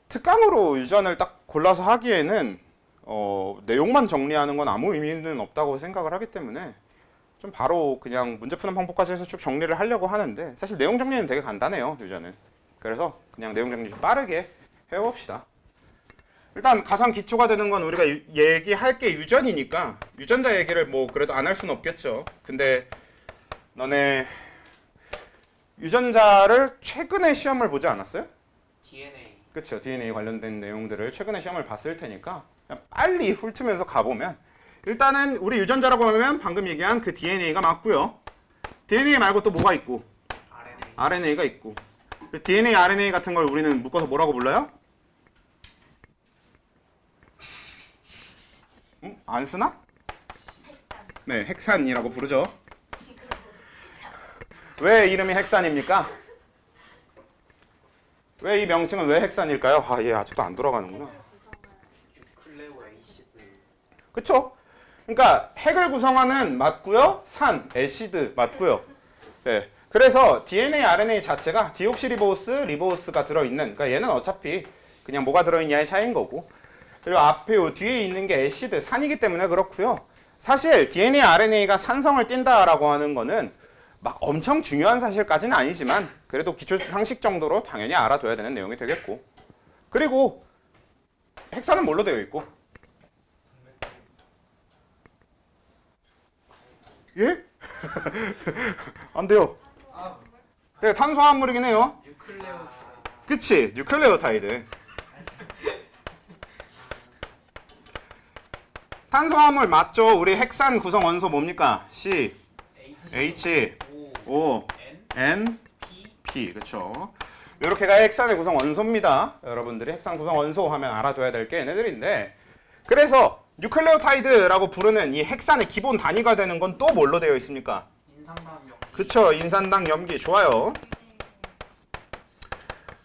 특강으로 유전을 딱 골라서 하기에는 내용만 정리하는 건 아무 의미는 없다고 생각을 하기 때문에 좀 바로 그냥 문제 푸는 방법까지 해서 쭉 정리를 하려고 하는데, 사실 내용 정리는 되게 간단해요, 유전은. 그래서 그냥 내용 정리 좀 빠르게 해봅시다. 일단 가장 기초가 되는 건 우리가 얘기할 게 유전이니까 유전자 얘기를 뭐 그래도 안 할 수는 없겠죠. 근데 너네 유전자를 최근에 시험을 보지 않았어요? DNA. 그렇죠. DNA 관련된 내용들을 최근에 시험을 봤을 테니까 그냥 빨리 훑으면서 가보면, 일단은 우리 유전자라고 하면 방금 얘기한 그 DNA가 맞고요. DNA 말고 또 뭐가 있고? RNA. RNA가 있고. DNA, RNA 같은 걸 우리는 묶어서 뭐라고 불러요? 안 쓰나? 네, 핵산이라고 부르죠. 왜 이름이 핵산입니까? 왜 이 명칭은 왜 핵산일까요? 아, 얘 아직도 안 돌아가는구나. 뉴클레오 에이시드. 그쵸? 그러니까 핵을 구성하는 맞고요. 산, 애시드 맞고요. 네. 그래서 DNA, RNA 자체가 디옥시리보스, 리보스가 들어있는, 그러니까 얘는 어차피 그냥 뭐가 들어있냐의 차이인 거고, 그리고 앞에 요 뒤에 있는 게 애시드, 산이기 때문에 그렇고요. 사실 DNA, RNA가 산성을 띈다라고 하는 거는 막 엄청 중요한 사실까지는 아니지만 그래도 기초 상식 정도로 당연히 알아둬야 되는 내용이 되겠고, 그리고 핵산은 뭘로 되어 있고? 예? 안 돼요. 네, 탄수화물이긴 해요. 뉴클레오. 그치? 뉴클레오타이드. 탄수화물 맞죠? 우리 핵산 구성 원소 뭡니까? C, H, O, N, P. 그쵸? 이렇게가 핵산의 구성 원소입니다. 여러분들이 핵산 구성 원소 하면 알아둬야 될 게 얘네들인데, 그래서 뉴클레오타이드라고 부르는 이 핵산의 기본 단위가 되는 건 또 뭘로 되어 있습니까? 인상당 염기. 그쵸? 인산당 염기. 좋아요.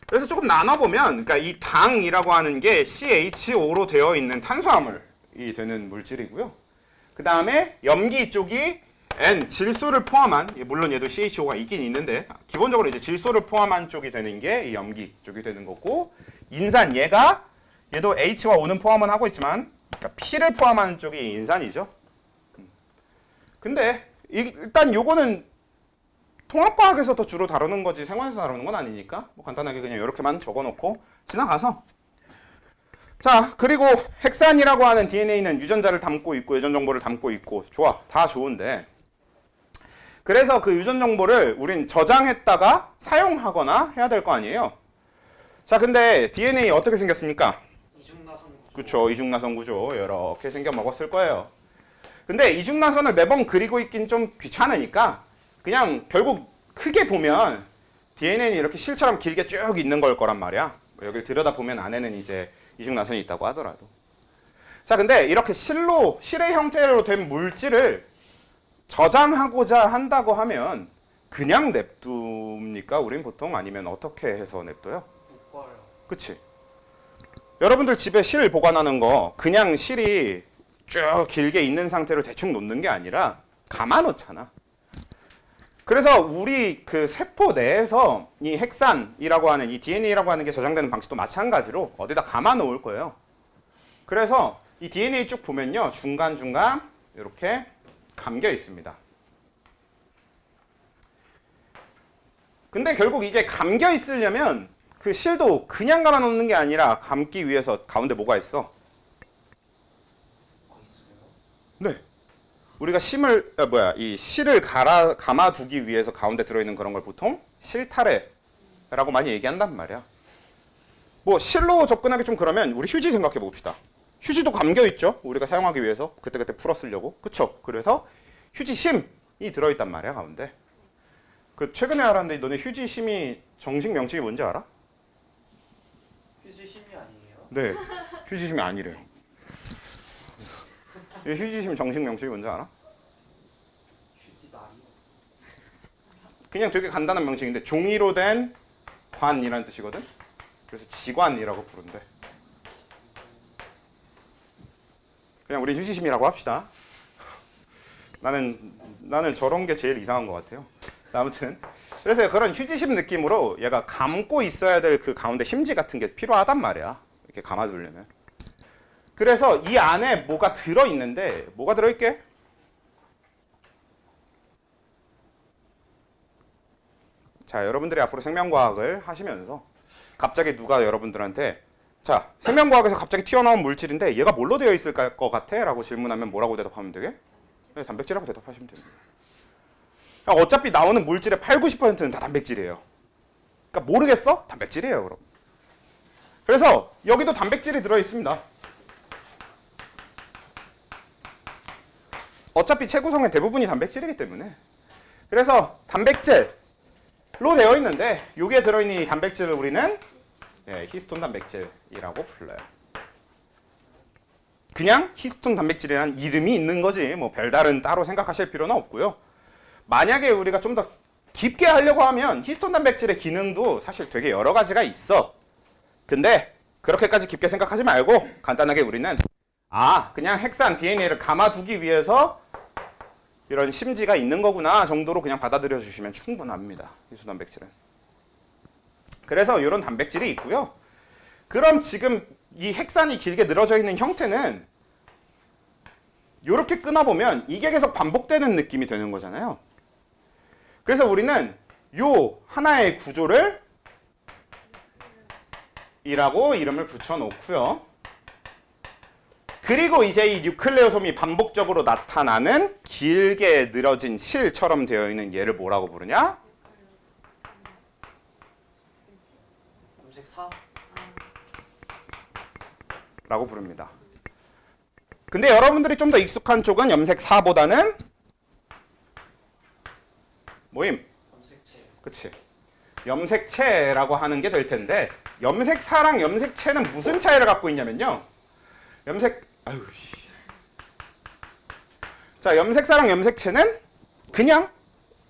그래서 조금 나눠보면, 그러니까 이 당이라고 하는 게 CHO로 되어 있는 탄수화물이 되는 물질이고요. 그 다음에 염기 쪽이 N, 질소를 포함한, 물론 얘도 CHO가 있긴 있는데 기본적으로 이제 질소를 포함한 쪽이 되는 게 이 염기 쪽이 되는 거고, 인산 얘도 H와 O는 포함은 하고 있지만 그러니까 P를 포함하는 쪽이 인산이죠. 근데 일단 요거는 통합과학에서 더 주로 다루는 거지 생활에서 다루는 건 아니니까 뭐 간단하게 그냥 이렇게만 적어놓고 지나가서, 자, 그리고 핵산이라고 하는 DNA는 유전자를 담고 있고 유전 정보를 담고 있고, 좋아, 다 좋은데, 그래서 그 유전 정보를 우린 저장했다가 사용하거나 해야 될 거 아니에요. 자, 근데 DNA 어떻게 생겼습니까? 이중나선 구조. 그쵸, 이중나선 구조 이렇게 생겨 먹었을 거예요. 근데 이중나선을 매번 그리고 있긴 좀 귀찮으니까 그냥 결국 크게 보면 DNA는 이렇게 실처럼 길게 쭉 있는 걸 거란 말이야. 여기 들여다보면 안에는 이제 이중나선이 있다고 하더라도. 자, 근데 이렇게 실의 형태로 된 물질을 저장하고자 한다고 하면 그냥 냅둡니까? 우린 보통? 아니면 어떻게 해서 냅둬요? 묶어요. 그치? 여러분들 집에 실 보관하는 거 그냥 실이 쭉 길게 있는 상태로 대충 놓는 게 아니라 감아 놓잖아. 그래서 우리 그 세포 내에서 이 핵산이라고 하는 이 DNA라고 하는 게 저장되는 방식도 마찬가지로 어디다 감아 놓을 거예요. 그래서 이 DNA 쭉 보면요, 중간중간 이렇게 감겨 있습니다. 근데 결국 이게 감겨 있으려면 그 실도 그냥 감아 놓는 게 아니라 감기 위해서 가운데 뭐가 있어? 네. 우리가 이 실을 감아두기 위해서 가운데 들어있는 그런 걸 보통 실타래라고 많이 얘기한단 말이야. 뭐 실로 접근하기 좀 그러면 우리 휴지 생각해 봅시다. 휴지도 감겨 있죠. 우리가 사용하기 위해서 그때그때 풀어 쓰려고. 그쵸? 그래서 휴지심이 들어있단 말이야, 가운데. 그 최근에 알았는데 너네 휴지심이 정식 명칭이 뭔지 알아? 휴지심이 아니에요? 네. 휴지심이 아니래요. 이 휴지심 정식 명칭이 뭔지 알아? 휴지다리. 그냥 되게 간단한 명칭인데 종이로 된 관이라는 뜻이거든. 그래서 지관이라고 부른대. 그냥 우리 휴지심이라고 합시다. 나는 저런 게 제일 이상한 것 같아요. 아무튼 그래서 그런 휴지심 느낌으로 얘가 감고 있어야 될 그 가운데 심지 같은 게 필요하단 말이야. 이렇게 감아두려면. 그래서 이 안에 뭐가 들어있는데, 뭐가 들어있게? 자, 여러분들이 앞으로 생명과학을 하시면서 갑자기 누가 여러분들한테 자, 생명과학에서 갑자기 튀어나온 물질인데 얘가 뭘로 되어 있을 것 같아? 라고 질문하면 뭐라고 대답하면 되게? 네, 단백질이라고 대답하시면 됩니다. 어차피 나오는 물질의 8, 90%는 다 단백질이에요. 그러니까 모르겠어? 단백질이에요, 그럼. 그래서 여기도 단백질이 들어있습니다. 어차피 체구성의 대부분이 단백질이기 때문에. 그래서 단백질로 되어 있는데 여기에 들어있는 이 단백질을 우리는 히스톤 단백질이라고 불러요. 그냥 히스톤 단백질이라는 이름이 있는 거지 뭐 별다른 따로 생각하실 필요는 없고요. 만약에 우리가 좀 더 깊게 하려고 하면 히스톤 단백질의 기능도 사실 되게 여러 가지가 있어. 근데 그렇게까지 깊게 생각하지 말고 간단하게 우리는 그냥 핵산 DNA를 감아두기 위해서 이런 심지가 있는 거구나 정도로 그냥 받아들여 주시면 충분합니다. 히스톤 단백질은. 그래서 이런 단백질이 있고요. 그럼 지금 이 핵산이 길게 늘어져 있는 형태는 이렇게 끊어보면 이게 계속 반복되는 느낌이 되는 거잖아요. 그래서 우리는 요 하나의 구조를 이라고 이름을 붙여놓고요. 그리고 이제 이 뉴클레오솜이 반복적으로 나타나는 길게 늘어진 실처럼 되어 있는 얘를 뭐라고 부르냐? 염색 4. 라고 부릅니다. 근데 여러분들이 좀 더 익숙한 쪽은 염색 4보다는 모임. 염색체. 그치. 염색체라고 하는 게 될 텐데 염색 4랑 염색체는 무슨 차이를 갖고 있냐면요. 자, 염색 4랑 염색체는 그냥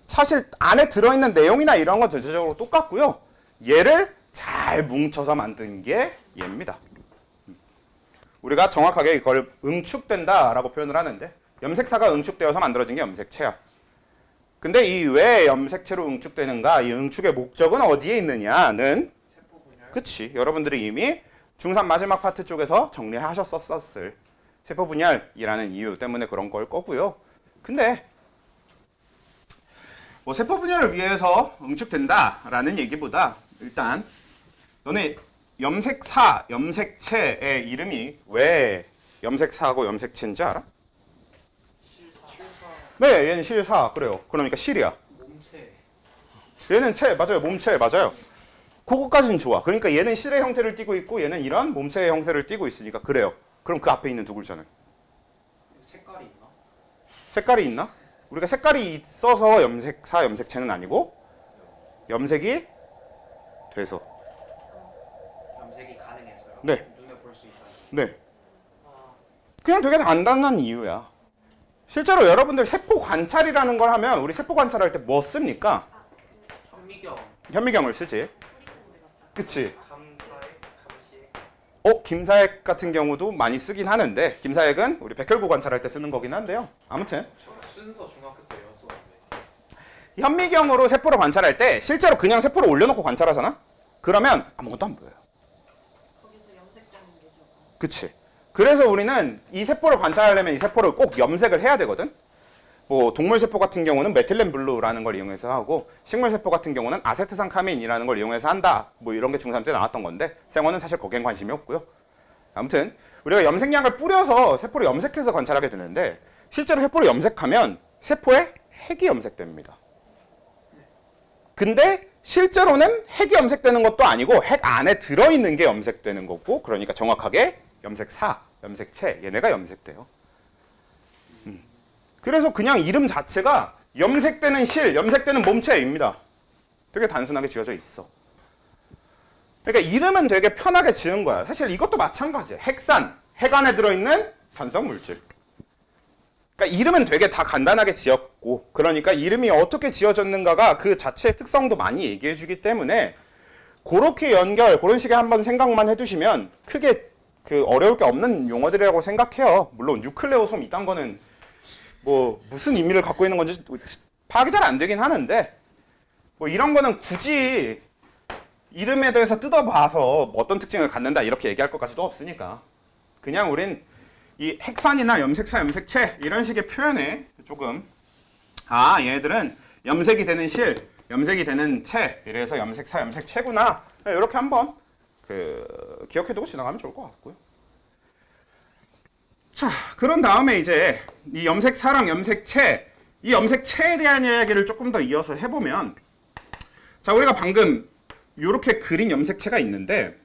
사실 안에 들어있는 내용이나 이런 건 전체적으로 똑같고요. 얘를 잘 뭉쳐서 만든 게 얘입니다. 우리가 정확하게 이걸 응축된다라고 표현을 하는데 염색사가 응축되어서 만들어진 게 염색체야. 근데 이 왜 염색체로 응축되는가? 이 응축의 목적은 어디에 있느냐는 세포 분열. 그치. 여러분들이 이미 중3 마지막 파트 쪽에서 정리하셨었을 세포 분열이라는 이유 때문에 그런 걸 거고요. 근데 뭐 세포 분열을 위해서 응축된다라는 얘기보다 일단 너네 염색사, 염색체의 이름이 왜 염색사하고 염색체인지 알아? 실사. 네, 얘는 실사. 그래요. 그러니까 실이야. 몸체. 얘는 체, 맞아요. 몸체, 맞아요. 그거까지는 좋아. 그러니까 얘는 실의 형태를 띠고 있고 얘는 이런 몸체의 형태를 띠고 있으니까 그래요. 그럼 그 앞에 있는 두 글자는? 색깔이 있나? 색깔이 있나? 우리가 색깔이 있어서 염색사, 염색체는 아니고 염색이 돼서. 염색이 가능해서요? 네. 눈에 볼 수 있다. 네. 아, 그냥 되게 간단한 이유야. 실제로 여러분들 세포 관찰이라는 걸 하면 우리 세포 관찰할 때 뭐 씁니까? 현미경, 현미경을 쓰지. 그치? 감사액, 감시액. 김사액 같은 경우도 많이 쓰긴 하는데 김사액은 우리 백혈구 관찰할 때 쓰는 거긴 한데요. 아무튼 저 순서 중학교 때 외웠었는데. 현미경으로 세포를 관찰할 때 실제로 그냥 세포를 올려놓고 관찰하잖아? 그러면 아무것도 안 보여요. 거기서 염색되는 게 좀. 그치? 그래서 우리는 이 세포를 관찰하려면 이 세포를 꼭 염색을 해야 되거든? 뭐 동물 세포 같은 경우는 메틸렌 블루라는 걸 이용해서 하고 식물 세포 같은 경우는 아세트산 카민이라는 걸 이용해서 한다. 뭐 이런 게 중3 때 나왔던 건데 생원은 사실 거기엔 관심이 없고요. 아무튼 우리가 염색약을 뿌려서 세포를 염색해서 관찰하게 되는데 실제로 세포를 염색하면 세포에 핵이 염색됩니다. 근데 실제로는 핵이 염색되는 것도 아니고 핵 안에 들어있는 게 염색되는 거고 그러니까 정확하게 염색사, 염색체 얘네가 염색돼요. 그래서 그냥 이름 자체가 염색되는 실, 염색되는 몸체입니다. 되게 단순하게 지어져 있어. 그러니까 이름은 되게 편하게 지은 거야. 사실 이것도 마찬가지야. 핵산, 핵 안에 들어있는 산성 물질. 그러니까 이름은 되게 다 간단하게 지었고 그러니까 이름이 어떻게 지어졌는가가 그 자체의 특성도 많이 얘기해 주기 때문에 그렇게 그런 식의 한번 생각만 해두시면 크게 어려울 게 없는 용어들이라고 생각해요. 물론 뉴클레오솜 이딴 거는 뭐 무슨 의미를 갖고 있는 건지 파악이 잘 안 되긴 하는데 뭐 이런 거는 굳이 이름에 대해서 뜯어봐서 어떤 특징을 갖는다 이렇게 얘기할 것까지도 없으니까 그냥 우린 이 핵산이나 염색사, 염색체 이런 식의 표현에 조금 얘네들은 염색이 되는 실, 염색이 되는 체 이래서 염색사, 염색체구나 이렇게 한번 기억해두고 지나가면 좋을 것 같고요. 자, 그런 다음에 이제 이 염색사랑 염색체 이 염색체에 대한 이야기를 조금 더 이어서 해보면 자, 우리가 방금 이렇게 그린 염색체가 있는데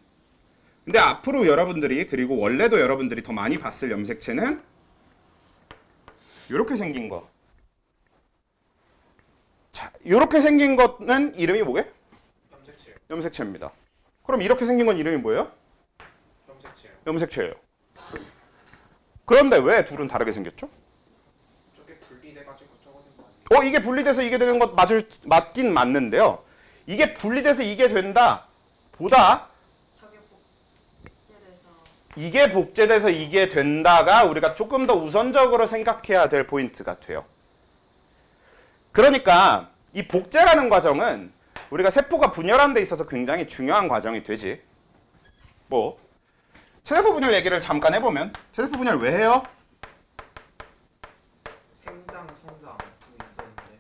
근데 앞으로 여러분들이 그리고 원래도 여러분들이 더 많이 봤을 염색체는 이렇게 생긴 거. 자, 이렇게 생긴 거는 이름이 뭐게? 염색체. 염색체입니다. 그럼 이렇게 생긴 건 이름이 뭐예요? 염색체. 염색체예요. 그런데 왜 둘은 다르게 생겼죠? 저게 분리돼가지고 저거 된거 아니에요? 이게 분리돼서 이게 되는 것 맞긴 맞는데요. 이게 분리돼서 이게 된다 보다 저게 복제돼서 이게 복제돼서 이게 된다가 우리가 조금 더 우선적으로 생각해야 될 포인트가 돼요. 그러니까 이 복제라는 과정은 우리가 세포가 분열하는 데 있어서 굉장히 중요한 과정이 되지. 뭐 체세포 분열 얘기를 잠깐 해보면 체세포 분열 왜 해요? 생장, 성장 있었는데.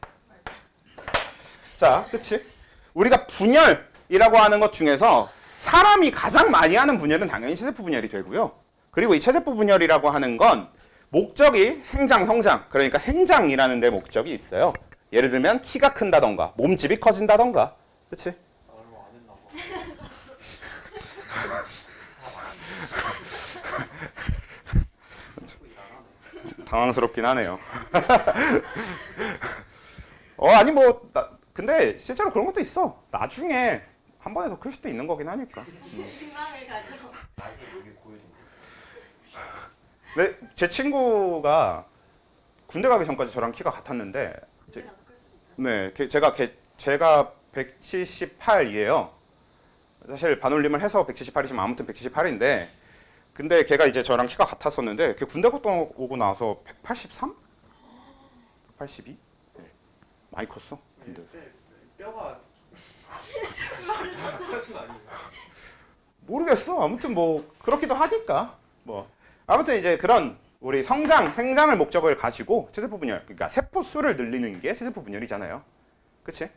자, 그치? 우리가 분열이라고 하는 것 중에서 사람이 가장 많이 하는 분열은 당연히 체세포 분열이 되고요. 그리고 이 체세포 분열이라고 하는 건 목적이 생장, 성장, 그러니까 생장이라는 데 목적이 있어요. 예를 들면 키가 큰다던가 몸집이 커진다던가 그치? 나 얼마 안 했나 봐. 당황스럽긴 하네요. 아니 뭐 근데 실제로 그런 것도 있어. 나중에 한 번에 더 클 수도 있는 거긴 하니까. 희망을 가져. 네, 제 친구가 군대 가기 전까지 저랑 키가 같았는데 군대 가서 클 수도 있다. 네, 제가 178이에요. 사실 반올림을 해서 178이지만 아무튼 178인데 근데 걔가 이제 저랑 키가 같았었는데 걔 군대 갔다 오고 나서 183? 182? 네. 많이 컸어. 근데 뼈가 사진 아니에요? 모르겠어. 아무튼 뭐 그렇기도 하니까. 뭐 아무튼 이제 그런 우리 성장, 생장을 목적을 가지고 체세포 분열, 그러니까 세포 수를 늘리는 게 체세포 분열이잖아요. 그치?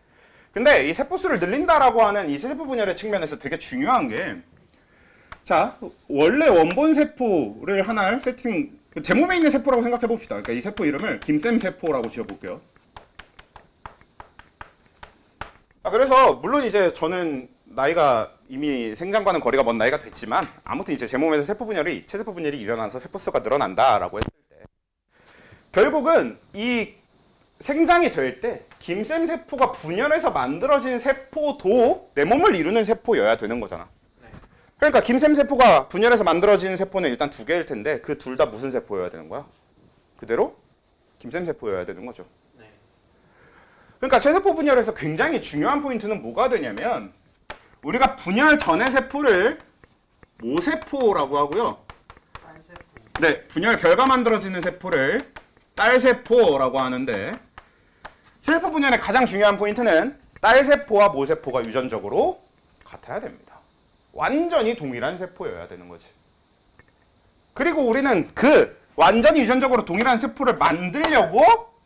근데 이 세포 수를 늘린다라고 하는 이 체세포 분열의 측면에서 되게 중요한 게 자, 원래 원본 세포를 하나 세팅, 제 몸에 있는 세포라고 생각해 봅시다. 그러니까 이 세포 이름을 김쌤 세포라고 지어볼게요. 그래서 물론 이제 저는 나이가 이미 생장과는 거리가 먼 나이가 됐지만 아무튼 이제 제 몸에서 세포 분열이 체세포 분열이 일어나서 세포 수가 늘어난다라고 했을 때 결국은 이 생장이 될 때 김쌤 세포가 분열해서 만들어진 세포도 내 몸을 이루는 세포여야 되는 거잖아. 그러니까 김쌤 세포가 분열해서 만들어진 세포는 일단 두 개일 텐데 그 둘 다 무슨 세포여야 되는 거야? 그대로 김쌤 세포여야 되는 거죠. 네. 그러니까 체세포 분열에서 굉장히 중요한 포인트는 뭐가 되냐면 우리가 분열 전의 세포를 모세포라고 하고요. 딸세포. 네, 분열 결과 만들어지는 세포를 딸세포라고 하는데 체세포 분열의 가장 중요한 포인트는 딸세포와 모세포가 유전적으로 같아야 됩니다. 완전히 동일한 세포여야 되는 거지. 그리고 우리는 그 완전히 유전적으로 동일한 세포를 만들려고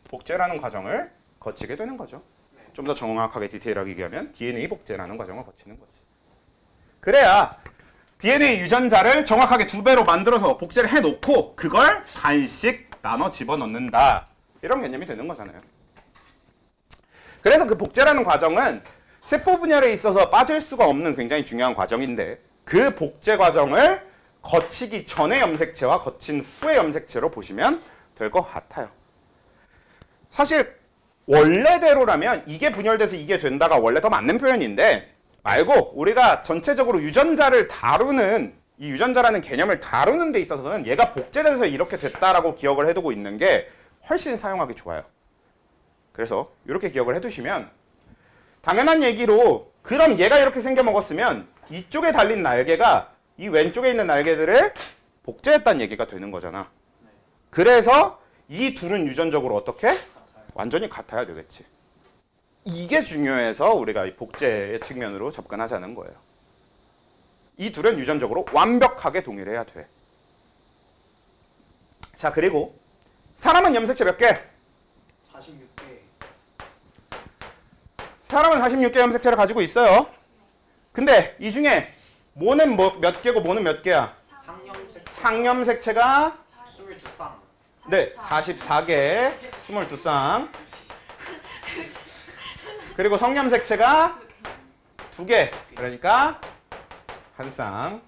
복제라는 과정을 거치게 되는 거죠. 좀 더 정확하게 디테일하게 얘기하면 DNA 복제라는 과정을 거치는 거지. 그래야 DNA 유전자를 정확하게 2배로 만들어서 복제를 해놓고 그걸 반씩 나눠 집어넣는다. 이런 개념이 되는 거잖아요. 그래서 그 복제라는 과정은 세포 분열에 있어서 빠질 수가 없는 굉장히 중요한 과정인데 그 복제 과정을 거치기 전의 염색체와 거친 후의 염색체로 보시면 될 것 같아요. 사실 원래대로라면 이게 분열돼서 이게 된다가 원래 더 맞는 표현인데 말고 우리가 전체적으로 유전자를 다루는 이 유전자라는 개념을 다루는 데 있어서는 얘가 복제돼서 이렇게 됐다라고 기억을 해두고 있는 게 훨씬 사용하기 좋아요. 그래서 이렇게 기억을 해두시면 당연한 얘기로 그럼 얘가 이렇게 생겨 먹었으면 이쪽에 달린 날개가 이 왼쪽에 있는 날개들을 복제했다는 얘기가 되는 거잖아. 그래서 이 둘은 유전적으로 어떻게? 완전히 같아야 되겠지. 이게 중요해서 우리가 이 복제의 측면으로 접근하자는 거예요. 이 둘은 유전적으로 완벽하게 동일해야 돼. 자, 그리고 사람은 염색체 몇 개? 46개. 사람은 46개 염색체를 가지고 있어요. 근데 이 중에 모는 몇 개고 모는 몇 개야? 상염색 상염색체가 22쌍. 네, 44개, 22쌍. 그리고 성염색체가 2개, 그러니까 한 쌍.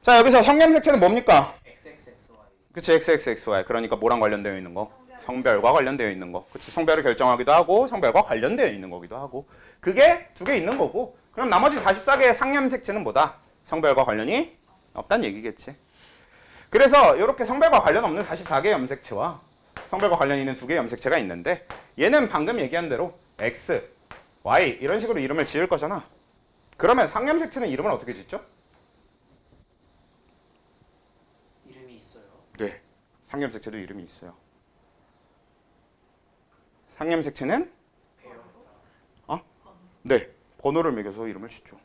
자, 여기서 성염색체는 뭡니까? XXXY. 그치, XXXY. 그러니까 뭐랑 관련되어 있는 거? 성별과 관련되어 있는 거. 그치, 성별을 결정하기도 하고 성별과 관련되어 있는 거기도 하고. 그게 2개 있는 거고. 그럼 나머지 44개의 상염색체는 뭐다? 성별과 관련이 없다는 얘기겠지. 그래서 이렇게 성별과 관련 없는 44개의 염색체와 성별과 관련 있는 2개의 염색체가 있는데 얘는 방금 얘기한 대로 X, Y 이런 식으로 이름을 지을 거잖아. 그러면 상염색체는 이름을 어떻게 짓죠? 이름이 있어요. 네, 상염색체도 이름이 있어요. 상염색체는 배열이다. 네, 번호를 매겨서 이름을 짓죠.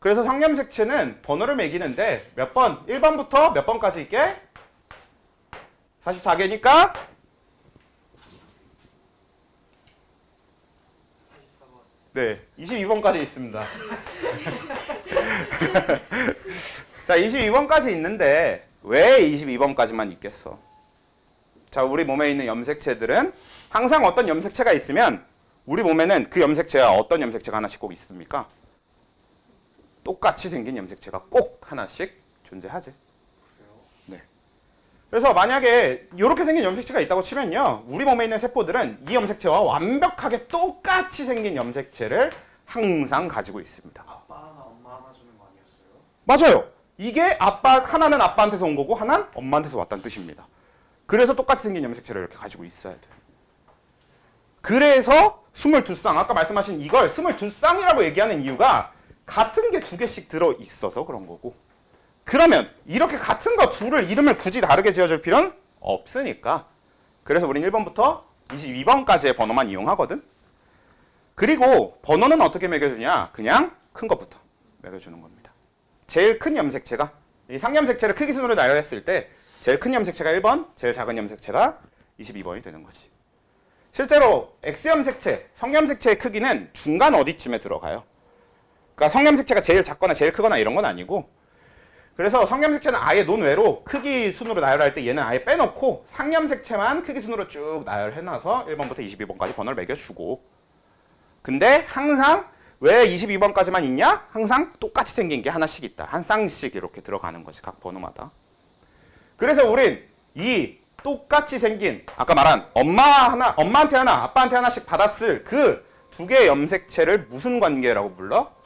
그래서 상염색체는 번호를 매기는데 몇 번? 1번부터 몇 번까지 있게? 44개니까 44번. 네, 22번까지 있습니다. 자, 22번까지 있는데 왜 22번까지만 있겠어? 자, 우리 몸에 있는 염색체들은 항상 어떤 염색체가 있으면 우리 몸에는 그 염색체와 어떤 염색체가 하나씩 꼭 있습니까? 똑같이 생긴 염색체가 꼭 하나씩 존재하지. 그래요? 네. 그래서 만약에 이렇게 생긴 염색체가 있다고 치면요, 우리 몸에 있는 세포들은 이 염색체와 완벽하게 똑같이 생긴 염색체를 항상 가지고 있습니다. 아빠 하나, 엄마 하나 주는 거 아니었어요? 맞아요. 이게 하나는 아빠한테서 온 거고 하나는 엄마한테서 왔다는 뜻입니다. 그래서 똑같이 생긴 염색체를 이렇게 가지고 있어야 돼. 그래서 22쌍, 아까 말씀하신 이걸 22쌍이라고 얘기하는 이유가 같은 게 2개씩 들어있어서 그런 거고, 그러면 이렇게 같은 거 둘을 이름을 굳이 다르게 지어줄 필요는 없으니까, 그래서 우린 1번부터 22번까지의 번호만 이용하거든. 그리고 번호는 어떻게 매겨주냐? 그냥 큰 것부터 매겨주는 겁니다. 제일 큰 염색체가, 이 상염색체를 크기 순으로 나열했을 때 제일 큰 염색체가 1번, 제일 작은 염색체가 22번이 되는 거지. 실제로 X염색체, 성염색체의 크기는 중간 어디쯤에 들어가요. 그러니까 성염색체가 제일 작거나 제일 크거나 이런 건 아니고, 그래서 성염색체는 아예 논외로 크기 순으로 나열할 때 얘는 아예 빼놓고 상염색체만 크기 순으로 쭉 나열해놔서 1번부터 22번까지 번호를 매겨주고, 근데 항상 왜 22번까지만 있냐? 항상 똑같이 생긴 게 하나씩 있다. 한 쌍씩 이렇게 들어가는 거지, 각 번호마다. 그래서 우린 이 똑같이 생긴, 아까 말한 엄마한테 하나, 아빠한테 하나씩 받았을 그 2개의 염색체를 무슨 관계라고 불러?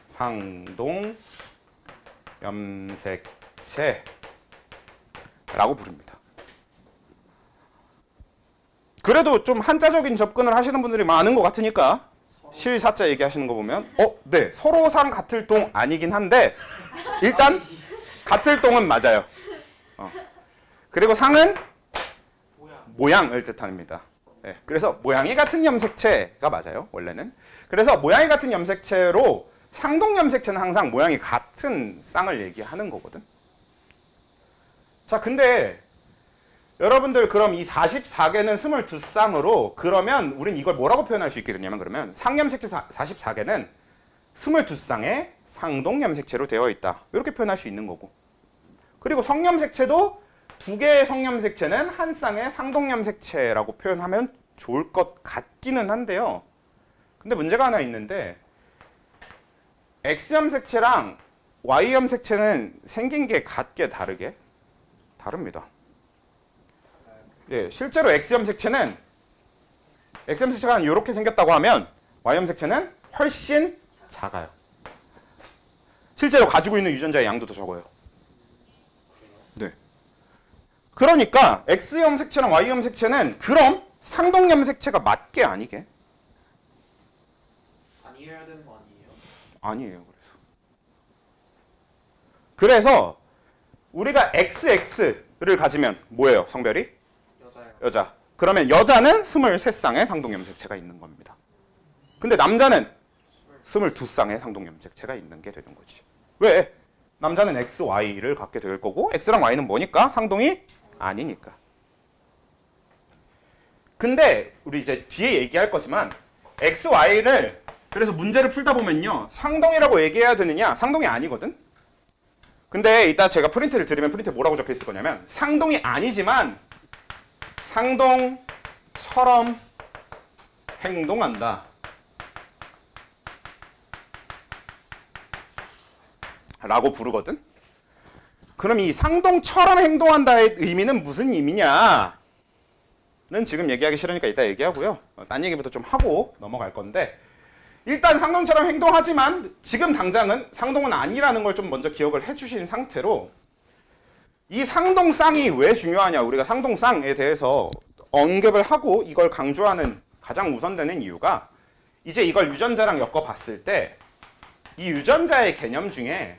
상동 염색체라고 부릅니다. 그래도 좀 한자적인 접근을 하시는 분들이 많은 것 같으니까 실사자 얘기하시는 거 보면 네, 서로상 같을 동 아니긴 한데 일단 같을 동은 맞아요. 그리고 상은 모양을 뜻합니다. 네, 그래서 모양이 같은 염색체가 맞아요, 원래는. 그래서 모양이 같은 염색체로 상동 염색체는 항상 모양이 같은 쌍을 얘기하는 거거든. 자, 근데 여러분들 그럼 이 44개는 22쌍으로, 그러면 우린 이걸 뭐라고 표현할 수 있게 되냐면, 그러면 상염색체 44개는 22쌍의 상동 염색체로 되어 있다, 이렇게 표현할 수 있는 거고, 그리고 성염색체도 2개의 성염색체는 한 쌍의 상동 염색체라고 표현하면 좋을 것 같기는 한데요. 근데 문제가 하나 있는데, X염색체랑 Y염색체는 생긴 게 같게 다르게 다릅니다. 예, 실제로 X염색체가 이렇게 생겼다고 하면 Y염색체는 훨씬 작아요. 실제로 가지고 있는 유전자의 양도 더 적어요. 네. 그러니까 X염색체랑 Y염색체는 그럼 상동염색체가 맞게 아니게? 아니어야 되는 거 아니에요? 아니에요. 그래서 우리가 XX를 가지면 뭐예요? 성별이? 여자요. 여자. 그러면 여자는 23쌍의 상동염색체가 있는 겁니다. 근데 남자는 22쌍의 상동염색체가 있는 게 되는 거지. 왜? 남자는 X, Y를 갖게 될 거고 X랑 Y는 뭐니까? 상동이 아니니까. 근데 우리 이제 뒤에 얘기할 거지만 X, Y를 그래서 문제를 풀다 보면요. 상동이라고 얘기해야 되느냐? 상동이 아니거든? 근데 이따 제가 프린트를 드리면 프린트에 뭐라고 적혀 있을 거냐면 상동이 아니지만 상동처럼 행동한다. 라고 부르거든? 그럼 이 상동처럼 행동한다의 의미는 무슨 의미냐? 는 지금 얘기하기 싫으니까 이따 얘기하고요. 딴 얘기부터 좀 하고 넘어갈 건데 일단 상동처럼 행동하지만 지금 당장은 상동은 아니라는 걸 좀 먼저 기억을 해주신 상태로 이 상동쌍이 왜 중요하냐? 우리가 상동쌍에 대해서 언급을 하고 이걸 강조하는 가장 우선되는 이유가 이제 이걸 유전자랑 엮어봤을 때 이 유전자의 개념 중에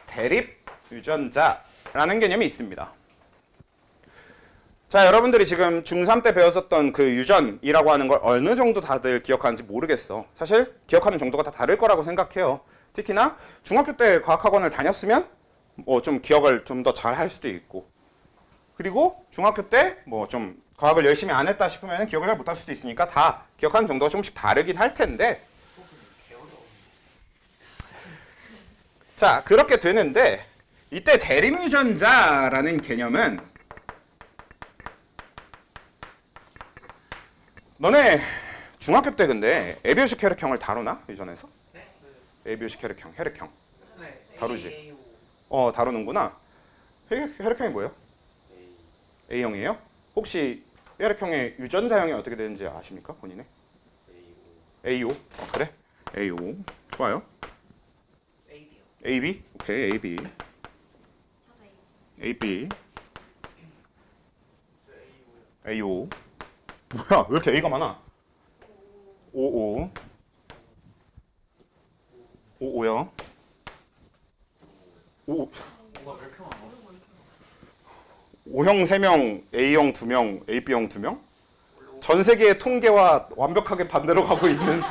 대립 유전자라는 개념이 있습니다. 자, 여러분들이 지금 중3 때 배웠었던 그 유전이라고 하는 걸 어느 정도 다들 기억하는지 모르겠어. 사실 기억하는 정도가 다 다를 거라고 생각해요. 특히나 중학교 때 과학학원을 다녔으면 뭐 좀 기억을 좀 더 잘 할 수도 있고 그리고 중학교 때 뭐 좀 과학을 열심히 안 했다 싶으면 기억을 잘 못할 수도 있으니까 다 기억하는 정도가 조금씩 다르긴 할 텐데 자, 그렇게 되는데 이때 대립유전자라는 개념은 너네 중학교 때 근데 에비오식 혈액형을 다루나? 유전에서? 네? 에비오식 혈액형, 혈액형 네. 다루지? 다루는구나. 혈액형이 뭐예요? A형이에요? 혹시 혈액형의 유전자형이 어떻게 되는지 아십니까? 본인의? AO. 그래? AO. 좋아요. AB요. AB? 오케이, AB. AB. AO. 뭐야, 왜 이렇게 A가 많아? 55. 55요. 55. 뭐가 왜 이렇게 많아? O형 3명, A형 2명, AB형 2명? 전 세계의 통계와 완벽하게 반대로 가고 있는.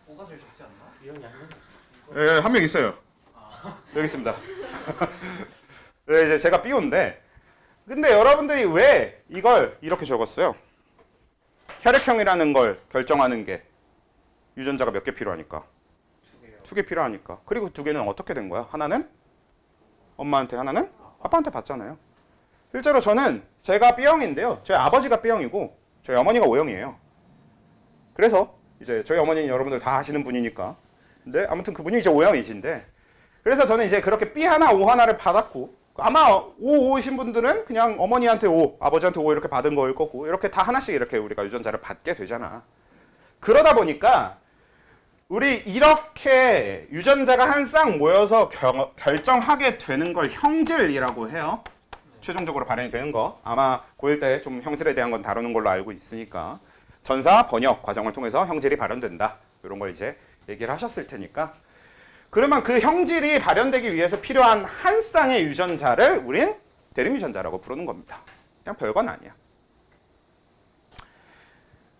오가 제일 적지 않나? 이런 양념 없어. 예, 한 명 있어요. 여기 있습니다. 네, 이제 제가 B호인데. 근데 여러분들이 왜 이걸 이렇게 적었어요? 혈액형이라는 걸 결정하는 게 유전자가 몇 개 필요하니까. 두 개요. 2개 필요하니까. 그리고 2개는 어떻게 된 거야? 하나는 엄마한테, 하나는 아빠한테 받잖아요. 실제로 저는 제가 B형인데요. 저희 아버지가 B형이고 저희 어머니가 O형이에요. 그래서 이제 저희 어머니는 여러분들 다 아시는 분이니까. 근데 아무튼 그분이 이제 O형이신데 그래서 저는 이제 그렇게 B 하나, O 하나를 받았고 아마 O이신 분들은 그냥 어머니한테 O, 아버지한테 O 이렇게 받은 거일 거고 이렇게 다 하나씩 이렇게 우리가 유전자를 받게 되잖아. 그러다 보니까 우리 이렇게 유전자가 한 쌍 모여서 결정하게 되는 걸 형질이라고 해요. 최종적으로 발현이 되는 거. 아마 고1 때 좀 형질에 대한 건 다루는 걸로 알고 있으니까 전사 번역 과정을 통해서 형질이 발현된다. 이런 걸 이제 얘기를 하셨을 테니까. 그러면 그 형질이 발현되기 위해서 필요한 한 쌍의 유전자를 우린 대립유전자라고 부르는 겁니다. 그냥 별건 아니야.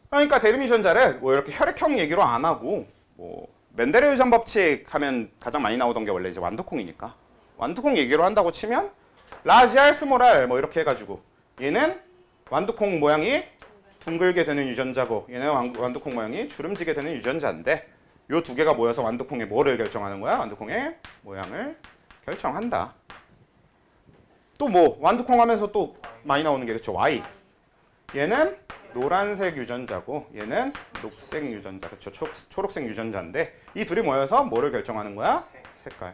그러니까 대립유전자를 뭐 이렇게 혈액형 얘기로 안 하고 뭐 멘델의 유전 법칙 하면 가장 많이 나오던 게 원래 이제 완두콩이니까 완두콩 얘기로 한다고 치면 라지알 스몰알 뭐 이렇게 해가지고 얘는 완두콩 모양이 둥글게 되는 유전자고 얘는 완두콩 모양이 주름지게 되는 유전자인데 요 두 개가 모여서 완두콩의 뭐를 결정하는 거야? 완두콩의 모양을 결정한다. 또 뭐 완두콩 하면서 또 많이 나오는 게 그쵸? Y. 얘는 노란색 유전자고 얘는 녹색 유전자, 그쵸? 초록색 유전자인데 이 둘이 모여서 뭐를 결정하는 거야? 색깔.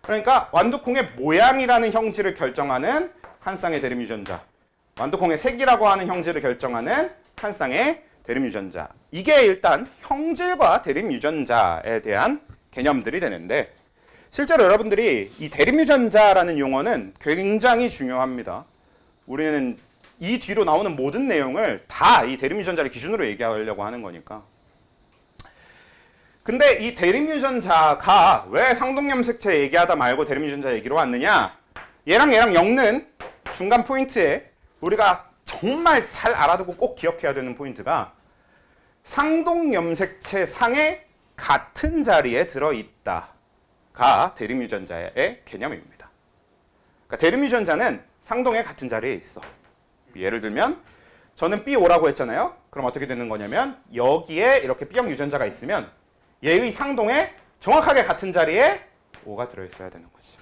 그러니까 완두콩의 모양이라는 형질을 결정하는 한 쌍의 대립 유전자, 완두콩의 색이라고 하는 형질을 결정하는 한 쌍의 대립 유전자. 이게 일단 형질과 대립 유전자에 대한 개념들이 되는데 실제로 여러분들이 이 대립 유전자라는 용어는 굉장히 중요합니다. 우리는 이 뒤로 나오는 모든 내용을 다 이 대립 유전자를 기준으로 얘기하려고 하는 거니까. 근데 이 대립 유전자가 왜 상동염색체 얘기하다 말고 대립 유전자 얘기로 왔느냐? 얘랑 엮는 중간 포인트에 우리가 정말 잘 알아두고 꼭 기억해야 되는 포인트가 상동염색체 상에 같은 자리에 들어있다가 대립유전자의 개념입니다. 그러니까 대립유전자는 상동에 같은 자리에 있어. 예를 들면 저는 B5라고 했잖아요. 그럼 어떻게 되는 거냐면 여기에 이렇게 B형 유전자가 있으면 얘의 상동에 정확하게 같은 자리에 O가 들어있어야 되는 거지.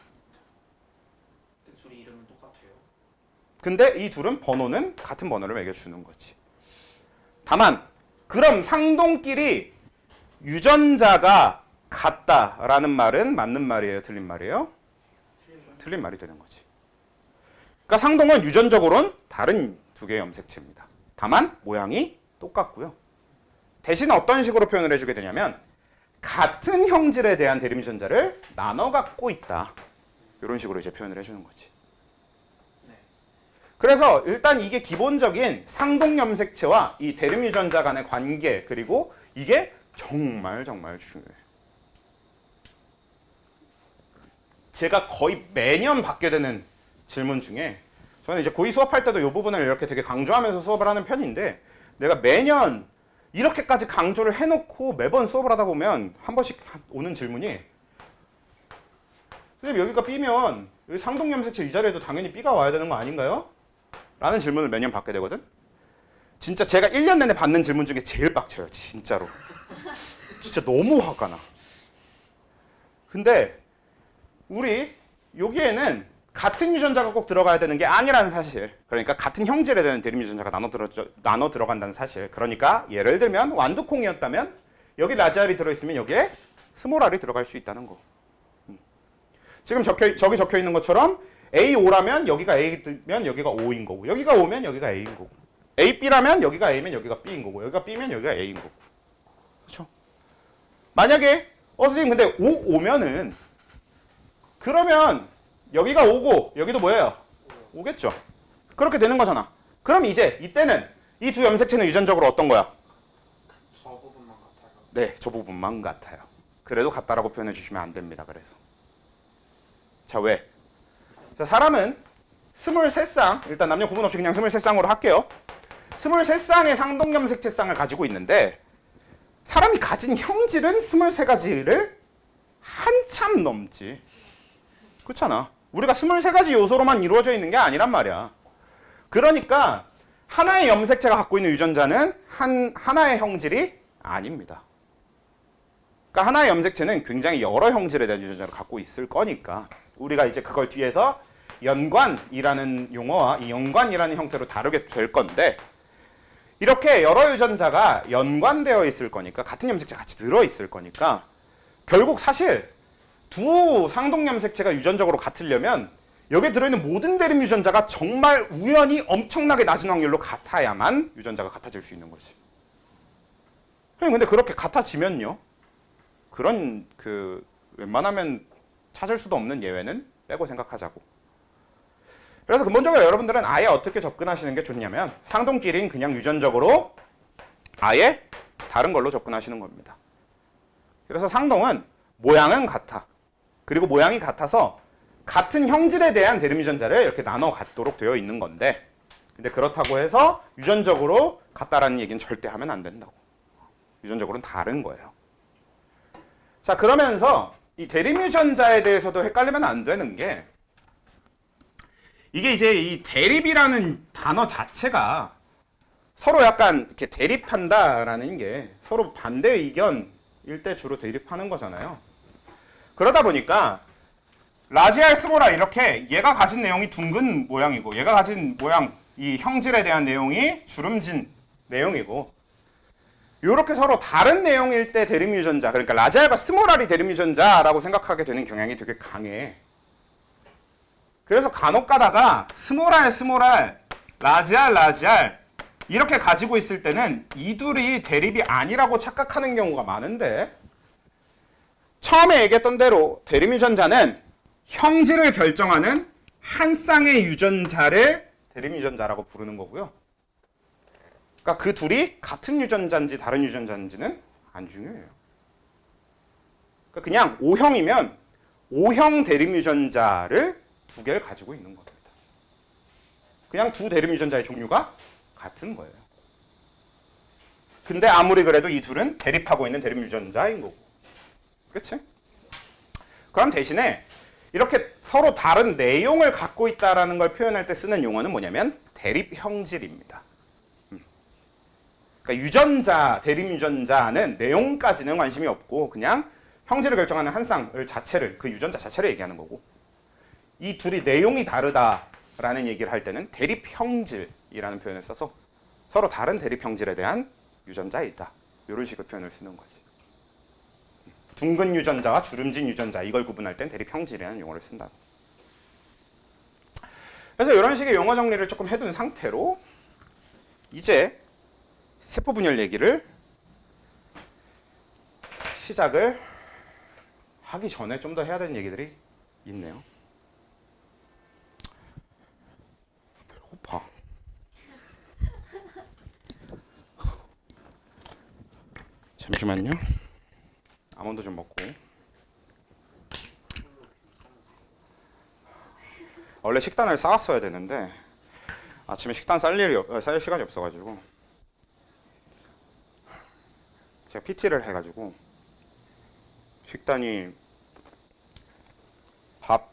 근데 둘이 이름은 똑같아요. 근데 이 둘은 번호는 같은 번호를 매겨주는 거지. 다만 그럼 상동끼리 유전자가 같다라는 말은 맞는 말이에요? 틀린 말이에요? 틀린 말이 되는 거지. 그러니까 상동은 유전적으로는 다른 두 개의 염색체입니다. 다만 모양이 똑같고요. 대신 어떤 식으로 표현을 해주게 되냐면 같은 형질에 대한 대립유전자를 나눠 갖고 있다. 이런 식으로 이제 표현을 해주는 거지. 네. 그래서 일단 이게 기본적인 상동염색체와 이 대립유전자 간의 관계, 그리고 이게 정말 중요해요. 제가 거의 매년 받게 되는 질문 중에 저는 이제 고2 수업할 때도 이 부분을 이렇게 되게 강조하면서 수업을 하는 편인데 내가 매년 이렇게까지 강조를 해놓고 매번 수업을 하다 보면 한 번씩 오는 질문이 선생님 여기가 B면 여기 상동염색체 이 자리에도 당연히 B가 와야 되는 거 아닌가요? 라는 질문을 매년 받게 되거든. 진짜 제가 1년 내내 받는 질문 중에 제일 빡쳐요. 진짜로. 진짜 너무 화가 나. 근데 우리 여기에는 같은 유전자가 꼭 들어가야 되는 게 아니라는 사실. 그러니까 같은 형질에 대한 대립유전자가 나눠 들어간다는 사실. 그러니까 예를 들면 완두콩이었다면 여기 라지 R이 들어있으면 여기에 스몰 R이 들어갈 수 있다는 거. 지금 저기 적혀 있는 것처럼 A5라면 여기가 A면 여기가 O인 거고 여기가 O면 여기가 A인 거고 A, B라면 여기가 A면 여기가 B인 거고 여기가 B면 여기가 A인 거고. 그렇죠? 만약에 선생님 근데 O면은 그러면 여기가 O고 여기도 뭐예요? O겠죠? 그렇게 되는 거잖아. 그럼 이제 이때는 이 두 염색체는 유전적으로 어떤 거야? 저 부분만 같아요. 네, 저 부분만 같아요. 그래도 같다라고 표현해 주시면 안 됩니다. 그래서 자, 왜? 자, 사람은 23쌍, 일단 남녀 구분 없이 그냥 23쌍으로 할게요. 23쌍의 상동염색체 쌍을 가지고 있는데 사람이 가진 형질은 23가지를 한참 넘지. 그렇잖아. 우리가 23가지 요소로만 이루어져 있는 게 아니란 말이야. 그러니까 하나의 염색체가 갖고 있는 유전자는 하나의 형질이 아닙니다. 그러니까 하나의 염색체는 굉장히 여러 형질에 대한 유전자를 갖고 있을 거니까 우리가 이제 그걸 뒤에서 연관이라는 용어와 이 연관이라는 형태로 다루게 될 건데 이렇게 여러 유전자가 연관되어 있을 거니까 같은 염색체가 같이 들어있을 거니까 결국 사실 두 상동염색체가 유전적으로 같으려면 여기에 들어있는 모든 대립 유전자가 정말 우연히 엄청나게 낮은 확률로 같아야만 유전자가 같아질 수 있는 거지. 근데 그렇게 같아지면요. 그런 웬만하면 찾을 수도 없는 예외는 빼고 생각하자고. 그래서 근본적으로 여러분들은 아예 어떻게 접근하시는 게 좋냐면 상동끼리는 그냥 유전적으로 아예 다른 걸로 접근하시는 겁니다. 그래서 상동은 모양은 같아. 그리고 모양이 같아서 같은 형질에 대한 대립 유전자를 이렇게 나눠 갖도록 되어 있는 건데 근데 그렇다고 해서 유전적으로 같다라는 얘기는 절대 하면 안 된다고. 유전적으로는 다른 거예요. 자, 그러면서 이 대립 유전자에 대해서도 헷갈리면 안 되는 게 이게 이제 이 대립이라는 단어 자체가 서로 약간 이렇게 대립한다라는 게 서로 반대 의견일 때 주로 대립하는 거잖아요. 그러다 보니까 라지 R, 스몰 R 이렇게 얘가 가진 내용이 둥근 모양이고 얘가 가진 모양, 이 형질에 대한 내용이 주름진 내용이고 이렇게 서로 다른 내용일 때 대립 유전자, 그러니까 라지 R과 스몰 R이 대립 유전자라고 생각하게 되는 경향이 되게 강해. 그래서 간혹 가다가 스몰 R, 라지 R 이렇게 가지고 있을 때는 이 둘이 대립이 아니라고 착각하는 경우가 많은데 처음에 얘기했던 대로 대립 유전자는 형질을 결정하는 한 쌍의 유전자를 대립 유전자라고 부르는 거고요. 그러니까 그 둘이 같은 유전자인지 다른 유전자인지는 안 중요해요. 그러니까 그냥 O형이면 O형 대립 유전자를 두 개를 가지고 있는 겁니다. 그냥 두 대립 유전자의 종류가 같은 거예요. 근데 아무리 그래도 이 둘은 대립하고 있는 대립 유전자인 거고. 그치? 그럼 대신에 이렇게 서로 다른 내용을 갖고 있다라는 걸 표현할 때 쓰는 용어는 뭐냐면 대립 형질입니다. 그러니까 유전자, 대립 유전자는 내용까지는 관심이 없고 그냥 형질을 결정하는 한 쌍을 자체를, 그 유전자 자체를 얘기하는 거고, 이 둘이 내용이 다르다라는 얘기를 할 때는 대립 형질이라는 표현을 써서 서로 다른 대립 형질에 대한 유전자에 있다. 이런 식의 표현을 쓰는 거지. 둥근 유전자와 주름진 유전자, 이걸 구분할 땐 대립 형질이라는 용어를 쓴다. 그래서 이런 식의 용어 정리를 조금 해둔 상태로 이제 세포 분열 얘기를 시작을 하기 전에 좀 더 해야 되는 얘기들이 있네요. 배고파. 잠시만요. 아몬드 좀 먹고. 원래 식단을 싸왔어야 되는데 아침에 식단 쌀 시간이 없어가지고 제가 PT를 해가지고 식단이 밥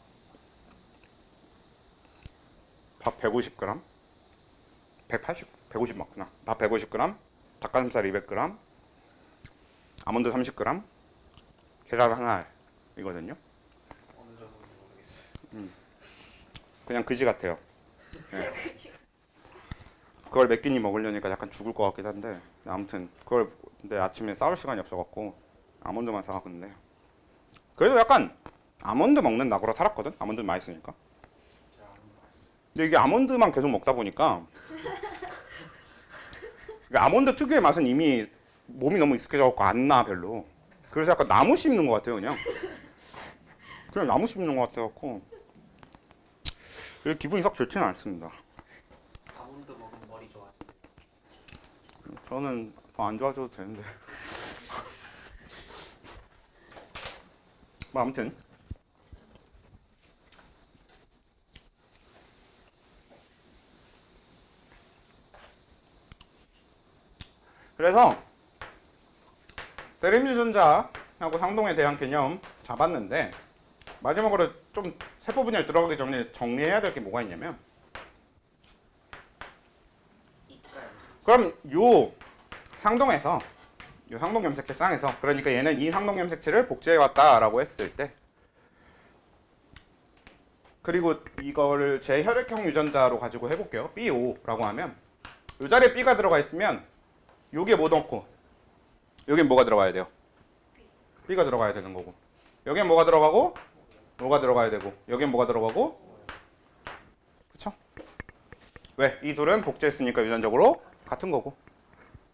150g, 150 맞구나. 밥 150g, 닭가슴살 200g, 아몬드 30g, 계란 하나 이거든요. 어느 정도인지 모르겠어요. 그냥 그지 같아요. 네. 그걸 몇 끼니 먹으려니까 약간 죽을 것 같긴 한데 아무튼 그걸 근데 아침에 싸울 시간이 없어갖고 아몬드만 사왔는데 그래도 약간 아몬드 먹는 낙으로 살았거든. 아몬드 맛있으니까. 제가 아몬드 맛있어요. 근데 이게 아몬드만 계속 먹다 보니까 이게 아몬드 특유의 맛은 이미 몸이 너무 익숙해져갖고 안 나 별로. 그래서 약간 나무 씹는 것 같아요. 그냥 나무 씹는 것 같아갖고 기분이 썩 좋지는 않습니다. 아몬드 먹으면 머리 좋아지네. 저는 더 안 좋아져도 되는데. 뭐 아무튼 그래서 대립 유전자하고 상동에 대한 개념 잡았는데 마지막으로 좀 세포 분열 들어가기 전에 정리해야 될 게 뭐가 있냐면 그럼 요 상동에서 요 상동 염색체 쌍에서 그러니까 얘는 이 상동 염색체를 복제해 왔다라고 했을 때 그리고 이거를 제혈액형 유전자로 가지고 해볼게요. B5라고 하면 요 자리에 B가 들어가 있으면 요게 뭐 넣고 여긴 뭐가 들어가야 돼요? B가 들어가야 되는 거고 여긴 뭐가 들어가고 뭐가 들어가야 되고 여긴 뭐가 들어가고 그쵸? 왜? 이 둘은 복제했으니까 유전적으로 같은 거고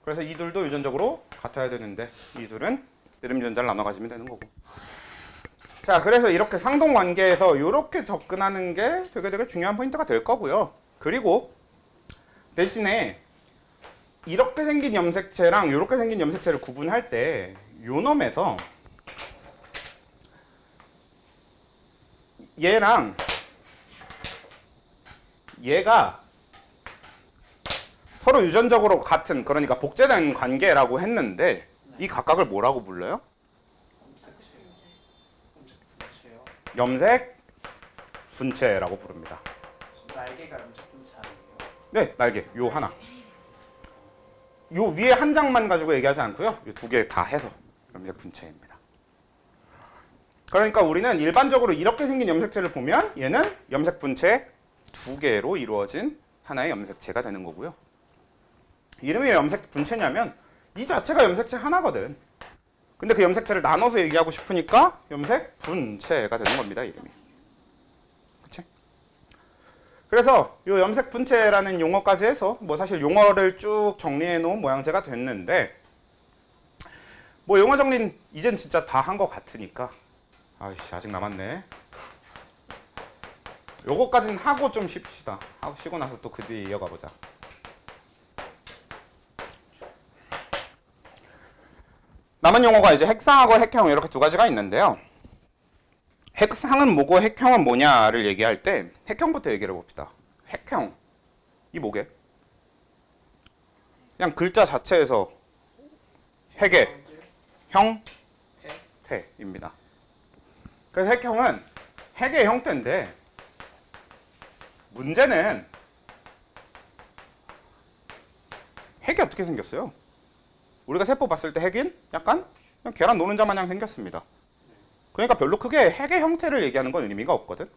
그래서 이 둘도 유전적으로 같아야 되는데 이 둘은 대립 유전자를 나눠 가지면 되는 거고 자 그래서 이렇게 상동 관계에서 이렇게 접근하는 게 되게 중요한 포인트가 될 거고요. 그리고 대신에 이렇게 생긴 염색체랑 이렇게 생긴 염색체를 구분할 때 요놈에서 얘랑 얘가 서로 유전적으로 같은 그러니까 복제된 관계라고 했는데 이 각각을 뭐라고 불러요? 염색체요. 염색 분체라고 부릅니다. 날개가 염색 분체 아니에요? 네, 날개 요 하나. 요 위에 한 장만 가지고 얘기하지 않고요. 요 두 개 다 해서 염색 분체입니다. 그러니까 우리는 일반적으로 이렇게 생긴 염색체를 보면 얘는 염색 분체 두 개로 이루어진 하나의 염색체가 되는 거고요. 이름이 왜 염색 분체냐면 이 자체가 염색체 하나거든. 근데 그 염색체를 나눠서 얘기하고 싶으니까 염색 분체가 되는 겁니다. 이름이. 그치? 그래서 이 염색 분체라는 용어까지 해서 뭐 사실 용어를 쭉 정리해 놓은 모양새가 됐는데 뭐 용어 정리는 이젠 진짜 다 한 것 같으니까 아이씨 아직 남았네. 요거까지는 하고 좀 쉽시다. 하고 쉬고 나서 또 그 뒤에 이어가 보자. 남은 용어가 이제 핵상하고 핵형 이렇게 두 가지가 있는데요. 핵상은 뭐고 핵형은 뭐냐를 얘기할 때 핵형부터 얘기를 해봅시다. 핵형. 이 뭐게? 그냥 글자 자체에서 핵의 형태입니다. 그래서 핵형은 핵의 형태인데 문제는 핵이 어떻게 생겼어요? 우리가 세포 봤을 때 핵인 약간 그냥 계란 노른자 마냥 생겼습니다. 그러니까 별로 크게 핵의 형태를 얘기하는 건 의미가 없거든.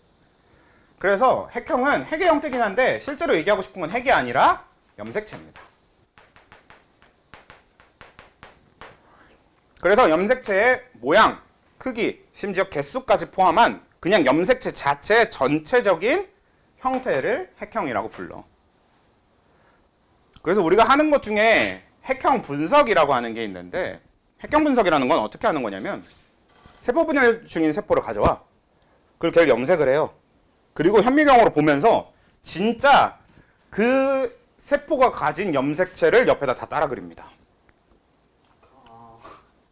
그래서 핵형은 핵의 형태긴 한데 실제로 얘기하고 싶은 건 핵이 아니라 염색체입니다. 그래서 염색체의 모양, 크기, 심지어 개수까지 포함한 그냥 염색체 자체의 전체적인 형태를 핵형이라고 불러. 그래서 우리가 하는 것 중에 핵형 분석이라고 하는 게 있는데 핵형 분석이라는 건 어떻게 하는 거냐면 세포 분열 중인 세포를 가져와 그리고 걔를 염색을 해요. 그리고 현미경으로 보면서 진짜 그 세포가 가진 염색체를 옆에다 다 따라 그립니다. 아,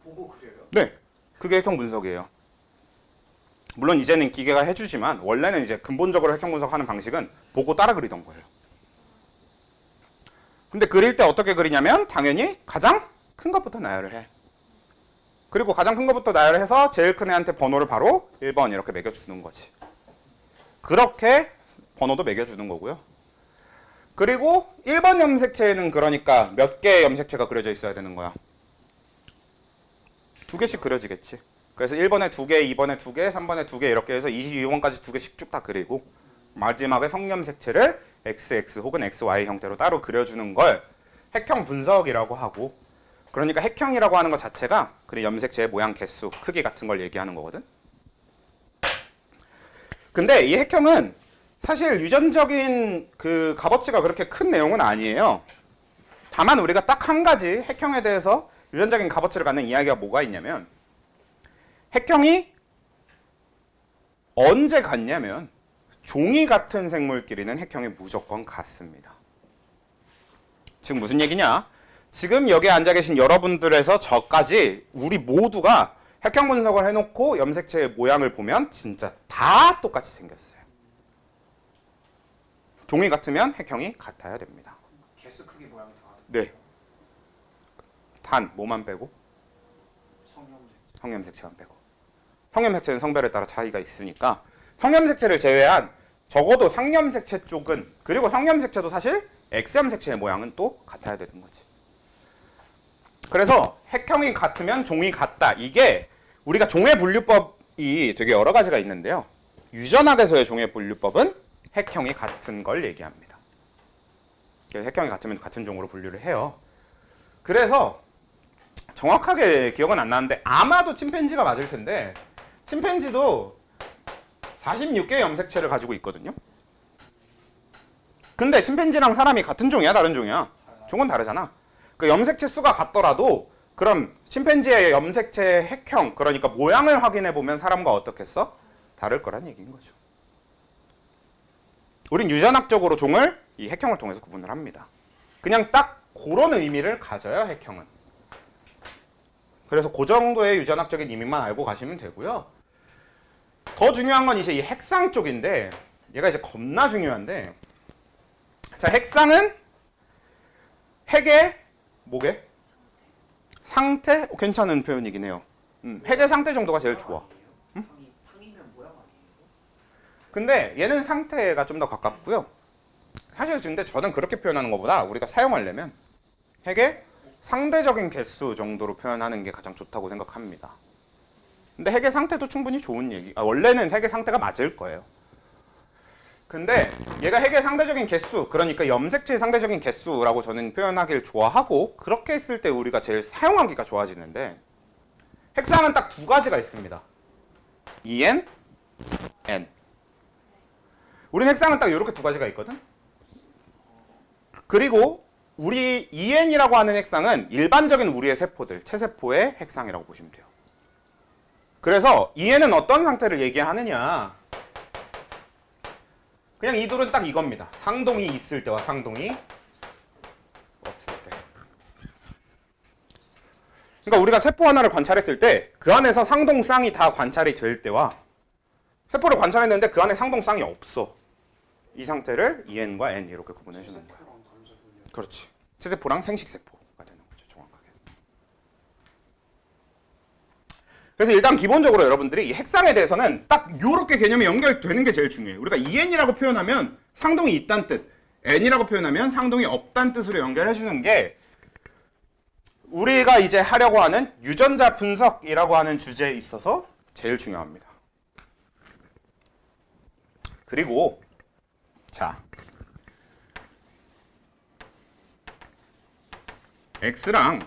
보고 그려요? 네, 그게 핵형 분석이에요. 물론 이제는 기계가 해주지만 원래는 이제 근본적으로 핵형 분석하는 방식은 보고 따라 그리던 거예요. 근데 그릴 때 어떻게 그리냐면 당연히 가장 큰 것부터 나열을 해. 그리고 가장 큰 것부터 나열을 해서 제일 큰 애한테 번호를 바로 1번 이렇게 매겨주는 거지. 그렇게 번호도 매겨주는 거고요. 그리고 1번 염색체에는 그러니까 몇 개의 염색체가 그려져 있어야 되는 거야? 2개씩 그려지겠지. 그래서 1번에 2개, 2번에 2개, 3번에 2개 이렇게 해서 22번까지 2개씩 쭉 다 그리고 마지막에 성염색체를 XX 혹은 XY 형태로 따로 그려주는 걸 핵형 분석이라고 하고 그러니까 핵형이라고 하는 것 자체가 그 염색체의 모양, 개수, 크기 같은 걸 얘기하는 거거든. 근데 이 핵형은 사실 유전적인 그 값어치가 그렇게 큰 내용은 아니에요. 다만 우리가 딱 한 가지 핵형에 대해서 유전적인 값어치를 갖는 이야기가 뭐가 있냐면 핵형이 언제 같냐면 종이 같은 생물끼리는 핵형이 무조건 같습니다. 지금 무슨 얘기냐? 지금 여기 앉아 계신 여러분들에서 저까지 우리 모두가 핵형 분석을 해놓고 염색체의 모양을 보면 진짜 다 똑같이 생겼어요. 종이 같으면 핵형이 같아야 됩니다. 개수 크기 모양이 다 같아요. 네. 단 뭐만 빼고? 성형색. 성염색체만 빼고. 성염색체는 성별에 따라 차이가 있으니까 성염색체를 제외한 적어도 상염색체 쪽은 그리고 성염색체도 사실 X염색체의 모양은 또 같아야 되는 거지. 그래서 핵형이 같으면 종이 같다. 이게 우리가 종의 분류법이 되게 여러 가지가 있는데요. 유전학에서의 종의 분류법은 핵형이 같은 걸 얘기합니다. 그래서 핵형이 같으면 같은 종으로 분류를 해요. 그래서 정확하게 기억은 안 나는데 아마도 침팬지가 맞을 텐데 침팬지도 46개의 염색체를 가지고 있거든요. 근데 침팬지랑 사람이 같은 종이야, 다른 종이야? 종은 다르잖아. 그 염색체 수가 같더라도 그럼 침팬지의 염색체의 핵형, 그러니까 모양을 확인해 보면 사람과 어떻겠어? 다를 거란 얘기인 거죠. 우린 유전학적으로 종을 이 핵형을 통해서 구분을 합니다. 그냥 딱 그런 의미를 가져요, 핵형은. 그래서 그 정도의 유전학적인 의미만 알고 가시면 되고요. 더 중요한 건 이제 이 핵상 쪽인데 얘가 이제 겁나 중요한데 자, 핵상은 핵의 뭐게? 상태? 괜찮은 표현이긴 해요. 핵의 상태 정도가 제일 좋아. 상이면 모양 아니에요? 근데 얘는 상태가 좀 더 가깝고요. 사실 근데 저는 그렇게 표현하는 것보다 우리가 사용하려면 핵의 상대적인 개수 정도로 표현하는 게 가장 좋다고 생각합니다. 근데 핵의 상태도 충분히 좋은 얘기. 원래는 핵의 상태가 맞을 거예요. 근데 얘가 핵의 상대적인 개수, 그러니까 염색체의 상대적인 개수라고 저는 표현하길 좋아하고 그렇게 했을 때 우리가 제일 사용하기가 좋아지는데 핵상은 딱 두 가지가 있습니다. EN, N. 우린 핵상은 딱 이렇게 두 가지가 있거든. 그리고 우리 EN이라고 하는 핵상은 일반적인 우리의 세포들, 체세포의 핵상이라고 보시면 돼요. 그래서 EN은 어떤 상태를 얘기하느냐? 그냥 이 둘은 딱 이겁니다. 상동이 있을 때와 상동이 없을 때. 그러니까 우리가 세포 하나를 관찰했을 때 그 안에서 상동쌍이 다 관찰이 될 때와 세포를 관찰했는데 그 안에 상동쌍이 없어. 이 상태를 EN과 N 이렇게 구분해 주는 거야. 세포랑 감소 분열. 그렇지. 체세포랑 생식세포가 되는 거죠. 정확하게. 그래서 일단 기본적으로 여러분들이 이 핵상에 대해서는 딱 요렇게 개념이 연결되는 게 제일 중요해요. 우리가 EN이라고 표현하면 상동이 있다는 뜻, N이라고 표현하면 상동이 없다는 뜻으로 연결해 주는 게 우리가 이제 하려고 하는 유전자 분석이라고 하는 주제에 있어서 제일 중요합니다. 그리고 자, X랑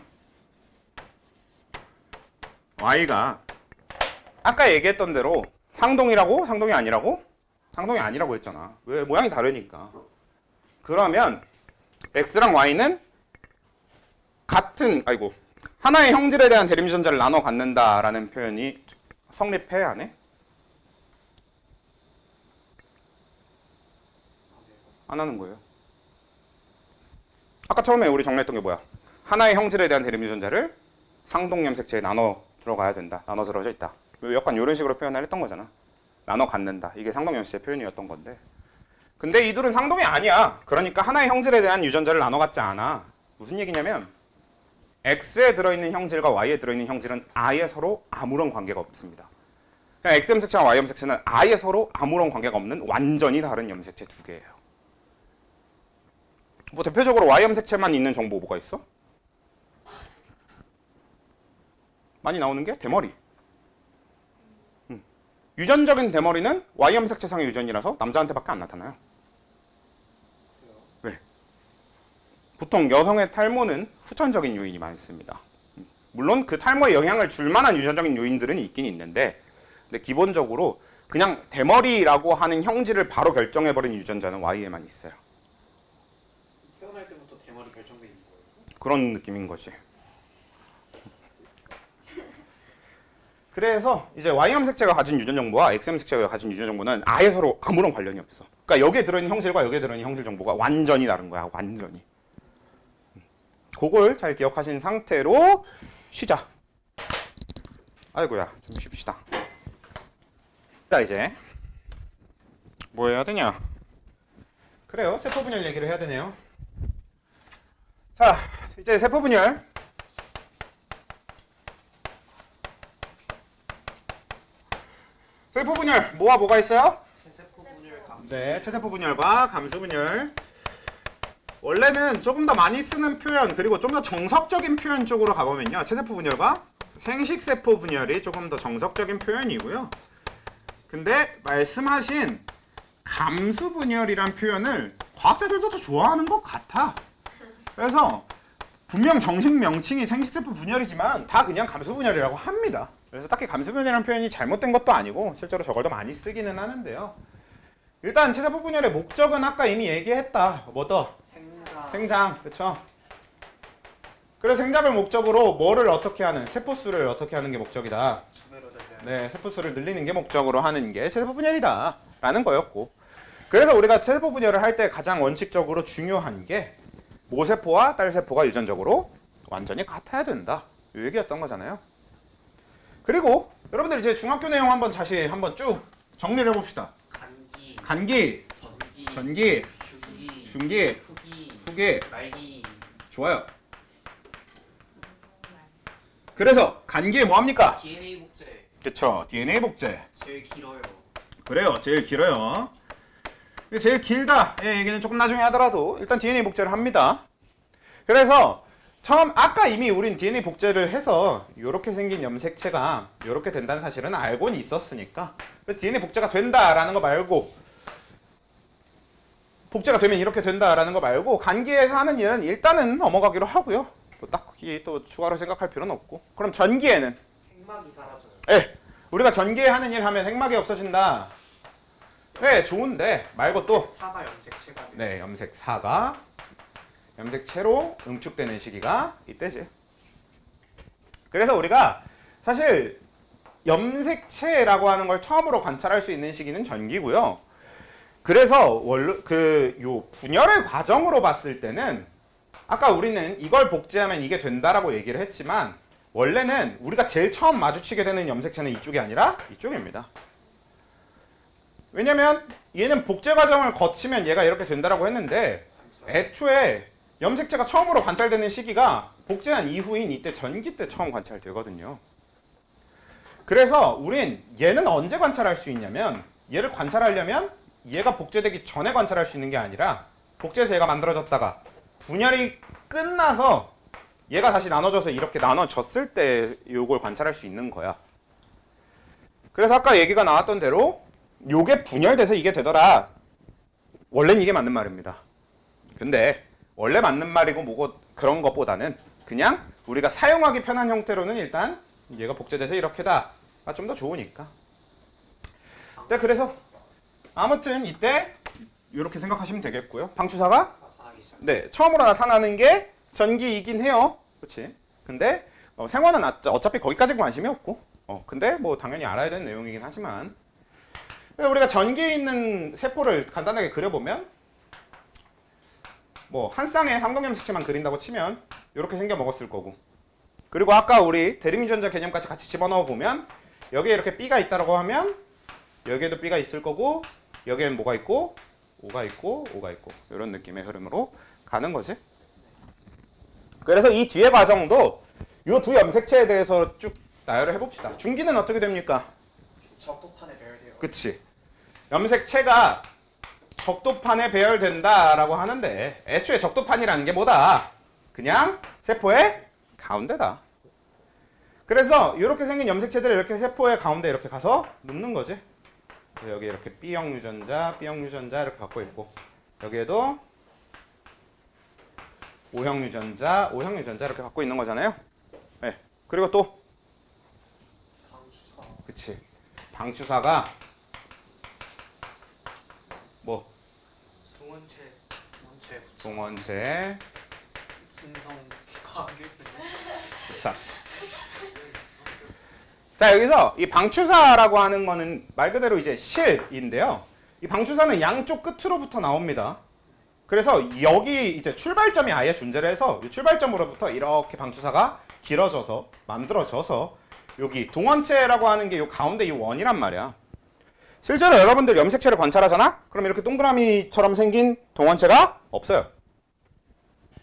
Y가 아까 얘기했던 대로 상동이라고? 상동이 아니라고? 상동이 아니라고 했잖아. 왜? 모양이 다르니까. 그러면 X랑 Y는 같은, 하나의 형질에 대한 대립유전자를 나눠 갖는다라는 표현이 성립해, 안 해? 안 하는 거예요. 아까 처음에 우리 정리했던 게 뭐야? 하나의 형질에 대한 대립유전자를 상동염색체에 나눠 들어가야 된다. 나눠 들어져 있다. 약간 이런 식으로 표현을 했던 거잖아. 나눠 갖는다. 이게 상동염색체 표현이었던 건데. 근데 이들은 상동이 아니야. 그러니까 하나의 형질에 대한 유전자를 나눠 갖지 않아. 무슨 얘기냐면 X에 들어있는 형질과 Y에 들어있는 형질은 아예 서로 아무런 관계가 없습니다. 그냥 X 염색체와 Y 염색체는 아예 서로 아무런 관계가 없는 완전히 다른 염색체 두 개예요. 뭐 대표적으로 Y 염색체만 있는 정보 뭐가 있어? 많이 나오는 게 대머리. 유전적인 대머리는 Y 염색체상의 유전이라서 남자한테밖에 안 나타나요. 왜? 보통 여성의 탈모는 후천적인 요인이 많습니다. 물론 그 탈모에 영향을 줄 만한 유전적인 요인들은 있긴 있는데, 근데 기본적으로 그냥 대머리라고 하는 형질을 바로 결정해버린 유전자는 Y에만 있어요. 태어날 때부터 대머리 결정돼 있는 거예요. 그런 느낌인 거지. 그래서 이제 Y 염색체가 가진 유전 정보와 X 염색체가 가진 유전 정보는 아예 서로 아무런 관련이 없어. 그러니까 여기에 들어있는 형질과 여기에 들어있는 형질 정보가 완전히 다른 거야. 완전히. 그걸 잘 기억하신 상태로 쉬자. 아이고야, 좀 쉽시다. 자, 이제 뭐 해야 되냐? 그래요, 세포 분열 얘기를 해야 되네요. 자, 이제 세포 분열. 세포 분열 뭐와 뭐가 있어요? 세포 분열 감소. 네, 체세포 분열과 감수 분열. 원래는 조금 더 많이 쓰는 표현, 그리고 좀 더 정석적인 표현 쪽으로 가보면요, 체세포 분열과 생식세포 분열이 조금 더 정석적인 표현이고요. 근데 말씀하신 감수 분열이란 표현을 과학자들도 더 좋아하는 것 같아. 그래서 분명 정식 명칭이 생식세포 분열이지만 다 그냥 감수 분열이라고 합니다. 그래서 딱히 감수 분열이라는 표현이 잘못된 것도 아니고 실제로 저걸 더 많이 쓰기는 하는데요. 일단 체세포 분열의 목적은 아까 이미 얘기했다. 뭐 더? 생장, 그쵸? 그래서 생장을 목적으로 뭐를 어떻게 하는, 세포수를 어떻게 하는 게 목적이다. 두 배로 늘려야 네, 세포수를 늘리는 게 목적으로 하는 게 체세포 분열이다 라는 거였고, 그래서 우리가 체세포 분열을 할 때 가장 원칙적으로 중요한 게 모세포와 딸세포가 유전적으로 완전히 같아야 된다, 이 얘기였던 거잖아요. 그리고 여러분들 이제 중학교 내용 한번 다시 한번 쭉 정리를 해봅시다. 간기, 간기, 전기, 전기, 주기, 중기, 후기, 후기. 말기. 좋아요. 그래서 간기에 뭐합니까? DNA 복제 그쵸, DNA 복제. 제일 길어요. 그래요, 제일 길어요. 제일 길다 의 얘기는 조금 나중에 하더라도 일단 DNA 복제를 합니다. 그래서 아까 이미 우린 DNA 복제를 해서 이렇게 생긴 염색체가 이렇게 된다는 사실은 알고는 있었으니까, 그래서 DNA 복제가 된다라는 거 말고, 복제가 되면 이렇게 된다라는 거 말고 간기에서 하는 일은 일단은 넘어가기로 하고요. 또 딱히 또 추가로 생각할 필요는 없고. 그럼 전기에는? 핵막이 사라져요. 예, 우리가 전기에 하는 일 하면 핵막이 없어진다. 네, 좋은데 말고 또 사가 염색체가 돼요. 네, 염색사가 염색체로 응축되는 시기가 이때지. 그래서 우리가 사실 염색체라고 하는 걸 처음으로 관찰할 수 있는 시기는 전기고요. 그래서 요 분열의 과정으로 봤을 때는 아까 우리는 이걸 복제하면 이게 된다라고 얘기를 했지만, 원래는 우리가 제일 처음 마주치게 되는 염색체는 이쪽이 아니라 이쪽입니다. 왜냐면 얘는 복제 과정을 거치면 얘가 이렇게 된다라고 했는데 애초에 염색체가 처음으로 관찰되는 시기가 복제한 이후인 이때 전기 때 처음 관찰되거든요. 그래서 우린 얘는 언제 관찰할 수 있냐면 얘를 관찰하려면 얘가 복제되기 전에 관찰할 수 있는 게 아니라 복제해서 얘가 만들어졌다가 분열이 끝나서 얘가 다시 나눠져서 이렇게 나눠졌을 때 요걸 관찰할 수 있는 거야. 그래서 아까 얘기가 나왔던 대로 요게 분열돼서 이게 되더라. 원래는 이게 맞는 말입니다. 근데 원래 맞는 말이고 뭐고 그런 것보다는 그냥 우리가 사용하기 편한 형태로는 일단 얘가 복제돼서 이렇게다가 좀 더 좋으니까. 네, 그래서 아무튼 이때 이렇게 생각하시면 되겠고요. 방추사가 나타나기 시작. 네, 처음으로 나타나는 게 전기이긴 해요. 그렇지? 근데 생화는 어차피 거기까지 관심이 없고 근데 뭐 당연히 알아야 되는 내용이긴 하지만 우리가 전기에 있는 세포를 간단하게 그려보면 뭐 한 쌍의 상동염색체만 그린다고 치면 이렇게 생겨 먹었을 거고, 그리고 아까 우리 대립유전자 개념까지 같이 집어넣어 보면 여기에 이렇게 B가 있다라고 하면 여기에도 B가 있을 거고 여기에는 뭐가 있고 O가 있고 O가 있고 이런 느낌의 흐름으로 가는 거지. 그래서 이 뒤의 과정도 이 두 염색체에 대해서 쭉 나열을 해봅시다. 중기는 어떻게 됩니까? 적도판에 배열돼요. 그치. 염색체가 적도판에 배열된다라고 하는데 애초에 적도판이라는 게 뭐다? 그냥 세포의 가운데다. 그래서 이렇게 생긴 염색체들을 이렇게 세포의 가운데 이렇게 가서 눕는 거지. 여기 이렇게 B형 유전자, B형 유전자 이렇게 갖고 있고 여기에도 O형 유전자, O형 유전자 이렇게 갖고 있는 거잖아요. 네. 그리고 또 방추사. 그치. 방추사가 뭐 동원체 신성 과학일 자, 여기서 이 방추사라고 하는 거는 말 그대로 이제 실인데요. 이 방추사는 양쪽 끝으로부터 나옵니다. 그래서 여기 이제 출발점이 아예 존재를 해서 이 출발점으로부터 이렇게 방추사가 길어져서 만들어져서 여기 동원체라고 하는 게 이 가운데 이 원이란 말이야. 실제로 여러분들 염색체를 관찰하잖아? 그럼 이렇게 동그라미처럼 생긴 동원체가 없어요.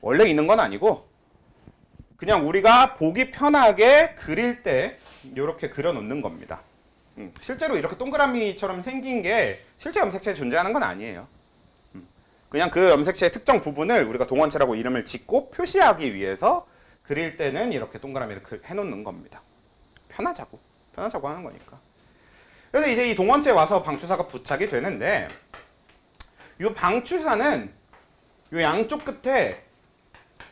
원래 있는 건 아니고 그냥 우리가 보기 편하게 그릴 때 이렇게 그려놓는 겁니다. 실제로 이렇게 동그라미처럼 생긴 게 실제 염색체에 존재하는 건 아니에요. 그냥 그 염색체의 특정 부분을 우리가 동원체라고 이름을 짓고 표시하기 위해서 그릴 때는 이렇게 동그라미를 해놓는 겁니다. 편하자고 하는 거니까. 그래서 이제 이 동원체에 와서 방추사가 부착이 되는데 이 방추사는 이 양쪽 끝에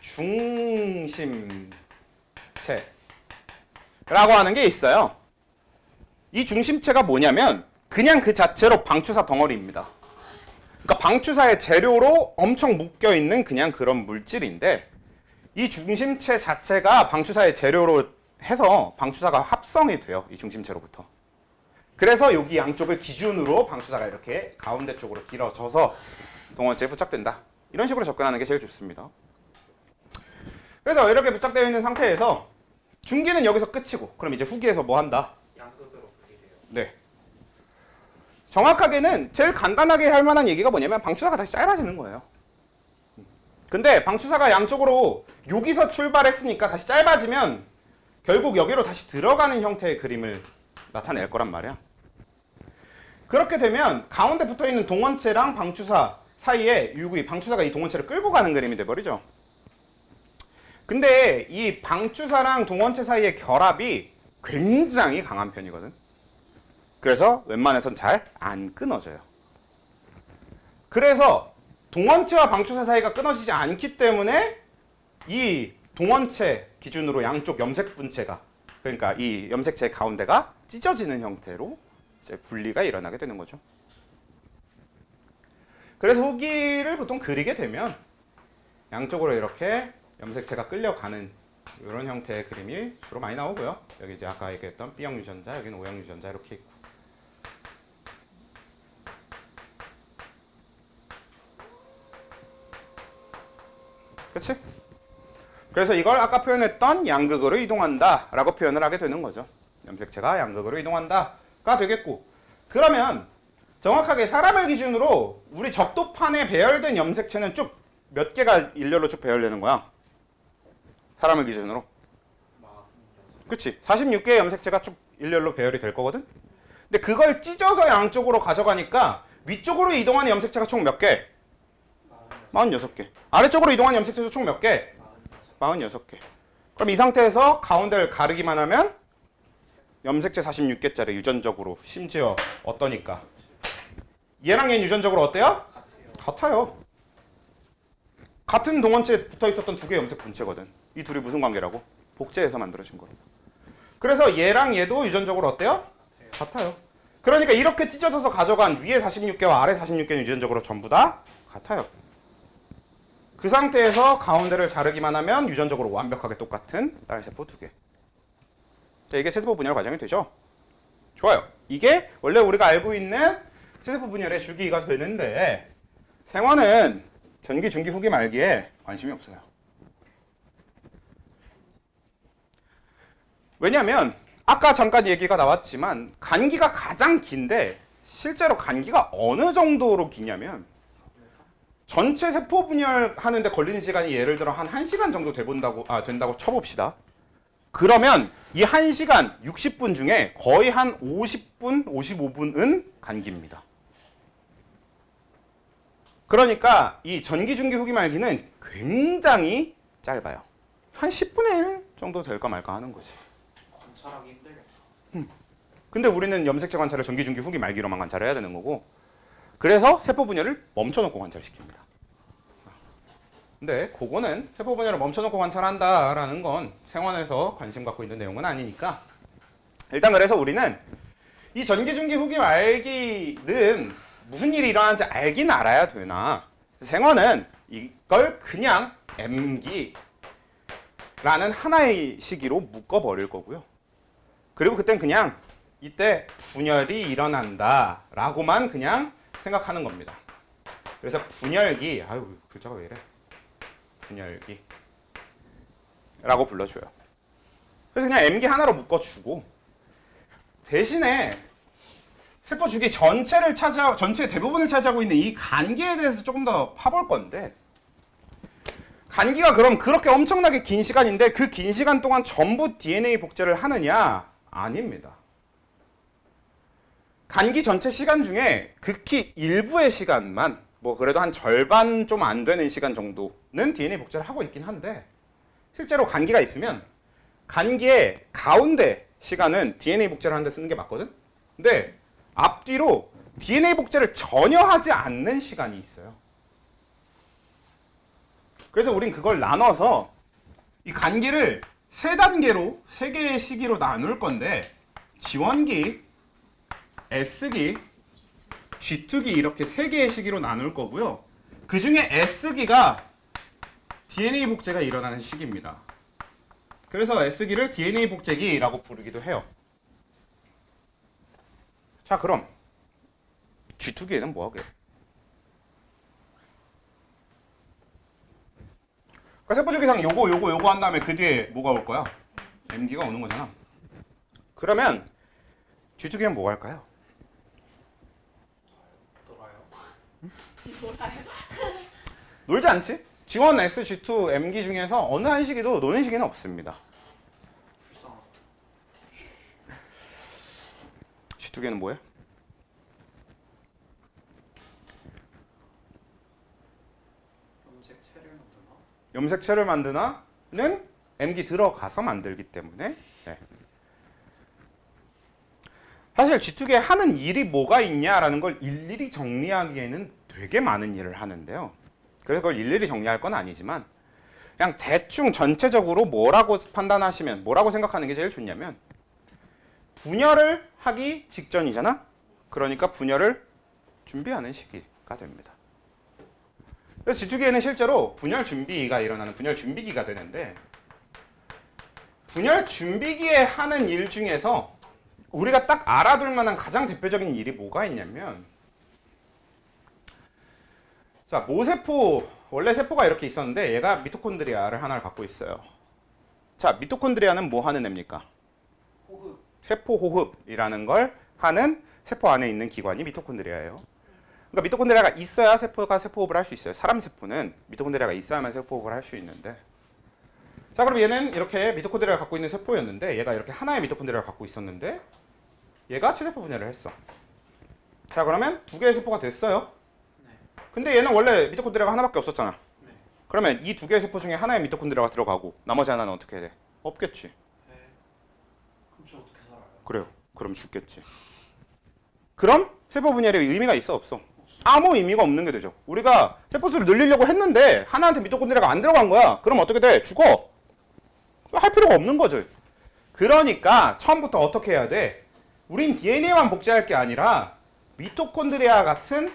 중심체라고 하는 게 있어요. 이 중심체가 뭐냐면 그냥 그 자체로 방추사 덩어리입니다. 그러니까 방추사의 재료로 엄청 묶여 있는 그냥 그런 물질인데 이 중심체 자체가 방추사의 재료로 해서 방추사가 합성이 돼요. 이 중심체로부터. 그래서 여기 양쪽을 기준으로 방추사가 이렇게 가운데 쪽으로 길어져서 동원체에 부착된다. 이런 식으로 접근하는 게 제일 좋습니다. 그래서 이렇게 부착되어 있는 상태에서 중기는 여기서 끝이고 그럼 이제 후기에서 뭐 한다? 양극으로 분리돼요. 네. 정확하게는 제일 간단하게 할 만한 얘기가 뭐냐면 방추사가 다시 짧아지는 거예요. 근데 방추사가 양쪽으로 여기서 출발했으니까 다시 짧아지면 결국 여기로 다시 들어가는 형태의 그림을 나타낼 거란 말이야. 그렇게 되면 가운데 붙어있는 동원체랑 방추사 사이에 이 방추사가 이 동원체를 끌고 가는 그림이 돼버리죠. 근데 이 방추사랑 동원체 사이의 결합이 굉장히 강한 편이거든. 그래서 웬만해선 잘 안 끊어져요. 그래서 동원체와 방추사 사이가 끊어지지 않기 때문에 이 동원체 기준으로 양쪽 염색 분체가 그러니까 이 염색체 가운데가 찢어지는 형태로 이제 분리가 일어나게 되는 거죠. 그래서 후기를 보통 그리게 되면 양쪽으로 이렇게 염색체가 끌려가는 이런 형태의 그림이 주로 많이 나오고요. 여기 이제 아까 얘기했던 B형 유전자, 여기는 O형 유전자 이렇게 있고. 그치? 그래서 이걸 아까 표현했던 양극으로 이동한다 라고 표현을 하게 되는 거죠. 염색체가 양극으로 이동한다가 되겠고, 그러면 정확하게 사람을 기준으로 우리 적도판에 배열된 염색체는 쭉 몇 개가 일렬로 쭉 배열되는 거야. 사람을 기준으로. 그치? 46개의 염색체가 쭉 일렬로 배열이 될 거거든? 근데 그걸 찢어서 양쪽으로 가져가니까 위쪽으로 이동하는 염색체가 총 몇 개? 46개. 아래쪽으로 이동하는 염색체도 총 몇 개? 46개. 그럼 이 상태에서 가운데를 가르기만 하면 염색체 46개짜리 유전적으로 심지어 어떠니까? 얘랑 얘는 유전적으로 어때요? 같아요. 같은 동원체에 붙어 있었던 두 개의 염색 분체거든. 이 둘이 무슨 관계라고? 복제해서 만들어진 거라고. 그래서 얘랑 얘도 유전적으로 어때요? 같아요. 그러니까 이렇게 찢어져서 가져간 위에 46개와 아래 46개는 유전적으로 전부 다 같아요. 그 상태에서 가운데를 자르기만 하면 유전적으로 완벽하게 똑같은 딸세포 두 개. 자, 이게 체세포 분열 과정이 되죠? 좋아요. 이게 원래 우리가 알고 있는 체세포 분열의 주기가 되는데 생화는 전기, 중기, 후기, 말기에 관심이 없어요. 왜냐면 아까 잠깐 얘기가 나왔지만 간기가 가장 긴데 실제로 간기가 어느 정도로 기냐면 전체 세포 분열하는데 걸리는 시간이 예를 들어 한 1시간 정도 된다고 쳐봅시다. 그러면 이 1시간 60분 중에 거의 한 50분, 55분은 간기입니다. 그러니까 이 전기, 중기, 후기, 말기는 굉장히 짧아요. 한 10분의 1 정도 될까 말까 하는 거지. 관찰하기 힘들겠다. 근데 우리는 염색체 관찰을 전기, 중기, 후기, 말기로만 관찰해야 되는 거고 그래서 세포 분열을 멈춰놓고 관찰시킵니다. 근데 그거는 세포 분열을 멈춰놓고 관찰한다라는 건 생활에서 관심 갖고 있는 내용은 아니니까 일단 그래서 우리는 이 전기, 중기, 후기, 말기는 무슨 일이 일어나는지 알긴 알아야 되나 생활은 이걸 그냥 M기라는 하나의 시기로 묶어버릴 거고요. 그리고 그땐 그냥 이때 분열이 일어난다 라고만 그냥 생각하는 겁니다. 그래서 분열기, 아유 글자가 왜 이래? 분열기 라고 불러줘요. 그래서 그냥 M기 하나로 묶어주고 대신에 세포 주기 전체 대부분을 차지하고 있는 이 간기에 대해서 조금 더 파볼 건데 간기가 그럼 그렇게 엄청나게 긴 시간인데 그 긴 시간 동안 전부 DNA 복제를 하느냐? 아닙니다. 간기 전체 시간 중에 극히 일부의 시간만 뭐 그래도 한 절반 좀 안 되는 시간 정도는 DNA 복제를 하고 있긴 한데 실제로 간기가 있으면 간기의 가운데 시간은 DNA 복제를 하는데 쓰는 게 맞거든? 근데 앞뒤로 DNA 복제를 전혀 하지 않는 시간이 있어요. 그래서 우린 그걸 나눠서 이 간기를 세 단계로 세 개의 시기로 나눌 건데 지원기, S기, G2기 이렇게 세 개의 시기로 나눌 거고요. 그 중에 S기가 DNA 복제가 일어나는 시기입니다. 그래서 S기를 DNA 복제기라고 부르기도 해요. 자, 그럼 G2기에는 뭐 하게? 그러니까 세포주기상 요거 한 다음에 그 뒤에 뭐가 올 거야? M기가 오는 거잖아. 그러면 G2기는 뭐 할까요? 놀아요. 놀지 않지? G1, S, G2, M기 중에서 어느 한 시기도 노는 시기는 없습니다. 불쌍하다. G2기는 뭐해? 염색체를 만드나는 M기 들어가서 만들기 때문에 네. 사실 G2기에 하는 일이 뭐가 있냐라는 걸 일일이 정리하기에는 되게 많은 일을 하는데요. 그래서 그걸 일일이 정리할 건 아니지만 그냥 대충 전체적으로 뭐라고 판단하시면 뭐라고 생각하는 게 제일 좋냐면 분열을 하기 직전이잖아. 그러니까 분열을 준비하는 시기가 됩니다. 그래서 G2기에는 실제로 분열 준비가 일어나는 분열 준비기가 되는데 분열 준비기에 하는 일 중에서 우리가 딱 알아둘 만한 가장 대표적인 일이 뭐가 있냐면 자, 모세포 원래 세포가 이렇게 있었는데 얘가 미토콘드리아를 하나를 갖고 있어요. 자, 미토콘드리아는 뭐 하는 애입니까? 호흡. 세포 호흡이라는 걸 하는 세포 안에 있는 기관이 미토콘드리아예요. 그러니까 미토콘드리아가 있어야 세포가 세포호흡을 할 수 있어요. 사람 세포는 미토콘드리아가 있어야만 세포호흡을 할 수 있는데. 자, 그럼 얘는 이렇게 미토콘드리아가 갖고 있는 세포였는데 얘가 이렇게 하나의 미토콘드리아를 갖고 있었는데 얘가 체세포 분열을 했어. 자, 그러면 두 개의 세포가 됐어요. 네. 근데 얘는 원래 미토콘드리아가 하나밖에 없었잖아. 네. 그러면 이 두 개의 세포 중에 하나의 미토콘드리아가 들어가고 나머지 하나는 어떻게 해야 돼? 없겠지. 네. 그럼 저 어떻게 살아요? 그래요. 그럼 죽겠지. 그럼 세포 분열이 의미가 있어 없어? 아무 의미가 없는 게 되죠. 우리가 세포수를 늘리려고 했는데 하나한테 미토콘드리아가 안 들어간 거야. 그럼 어떻게 돼? 죽어. 할 필요가 없는 거죠. 그러니까 처음부터 어떻게 해야 돼? 우린 DNA만 복제할 게 아니라 미토콘드리아 같은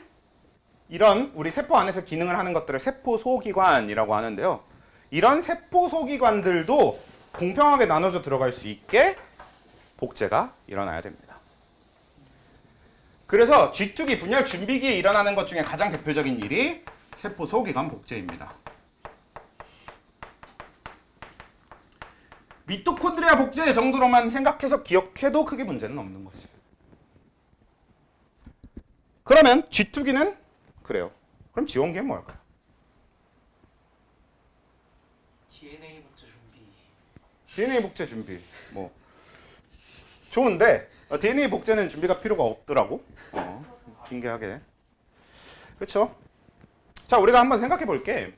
이런 우리 세포 안에서 기능을 하는 것들을 세포 소기관이라고 하는데요. 이런 세포 소기관들도 공평하게 나눠져 들어갈 수 있게 복제가 일어나야 됩니다. 그래서 G2기 분열 준비기에 일어나는 것 중에 가장 대표적인 일이 세포 소기관 복제입니다. 미토콘드리아 복제 정도로만 생각해서 기억해도 크게 문제는 없는 것이. 그러면 G2기는 그래요. 그럼 지원기는 뭘까요? DNA 복제 준비. DNA 복제 준비. 뭐 좋은데 DNA 복제는 준비가 필요가 없더라고. 신기하게. 그렇죠? 자, 우리가 한번 생각해 볼게.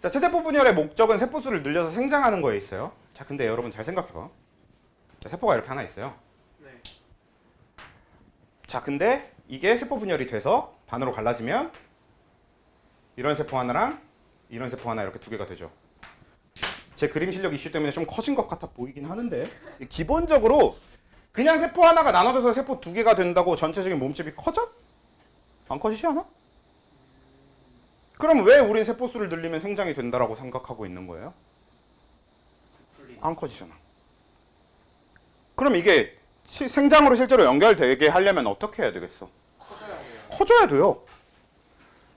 자, 체세포 분열의 목적은 세포수를 늘려서 생장하는 거에 있어요. 자, 근데 여러분 잘 생각해 봐. 자, 세포가 이렇게 하나 있어요. 네. 자, 근데 이게 세포 분열이 돼서 반으로 갈라지면 이런 세포 하나랑 이런 세포 하나 이렇게 두 개가 되죠. 제 그림 실력 이슈 때문에 좀 커진 것 같아 보이긴 하는데 기본적으로 그냥 세포 하나가 나눠져서 세포 두 개가 된다고 전체적인 몸집이 커져? 안 커지지 않아? 그럼 왜 우린 세포수를 늘리면 생장이 된다라고 생각하고 있는 거예요? 분리. 안 커지잖아. 그럼 이게 생장으로 실제로 연결되게 하려면 어떻게 해야 되겠어? 커져야 해요. 커져야 돼요.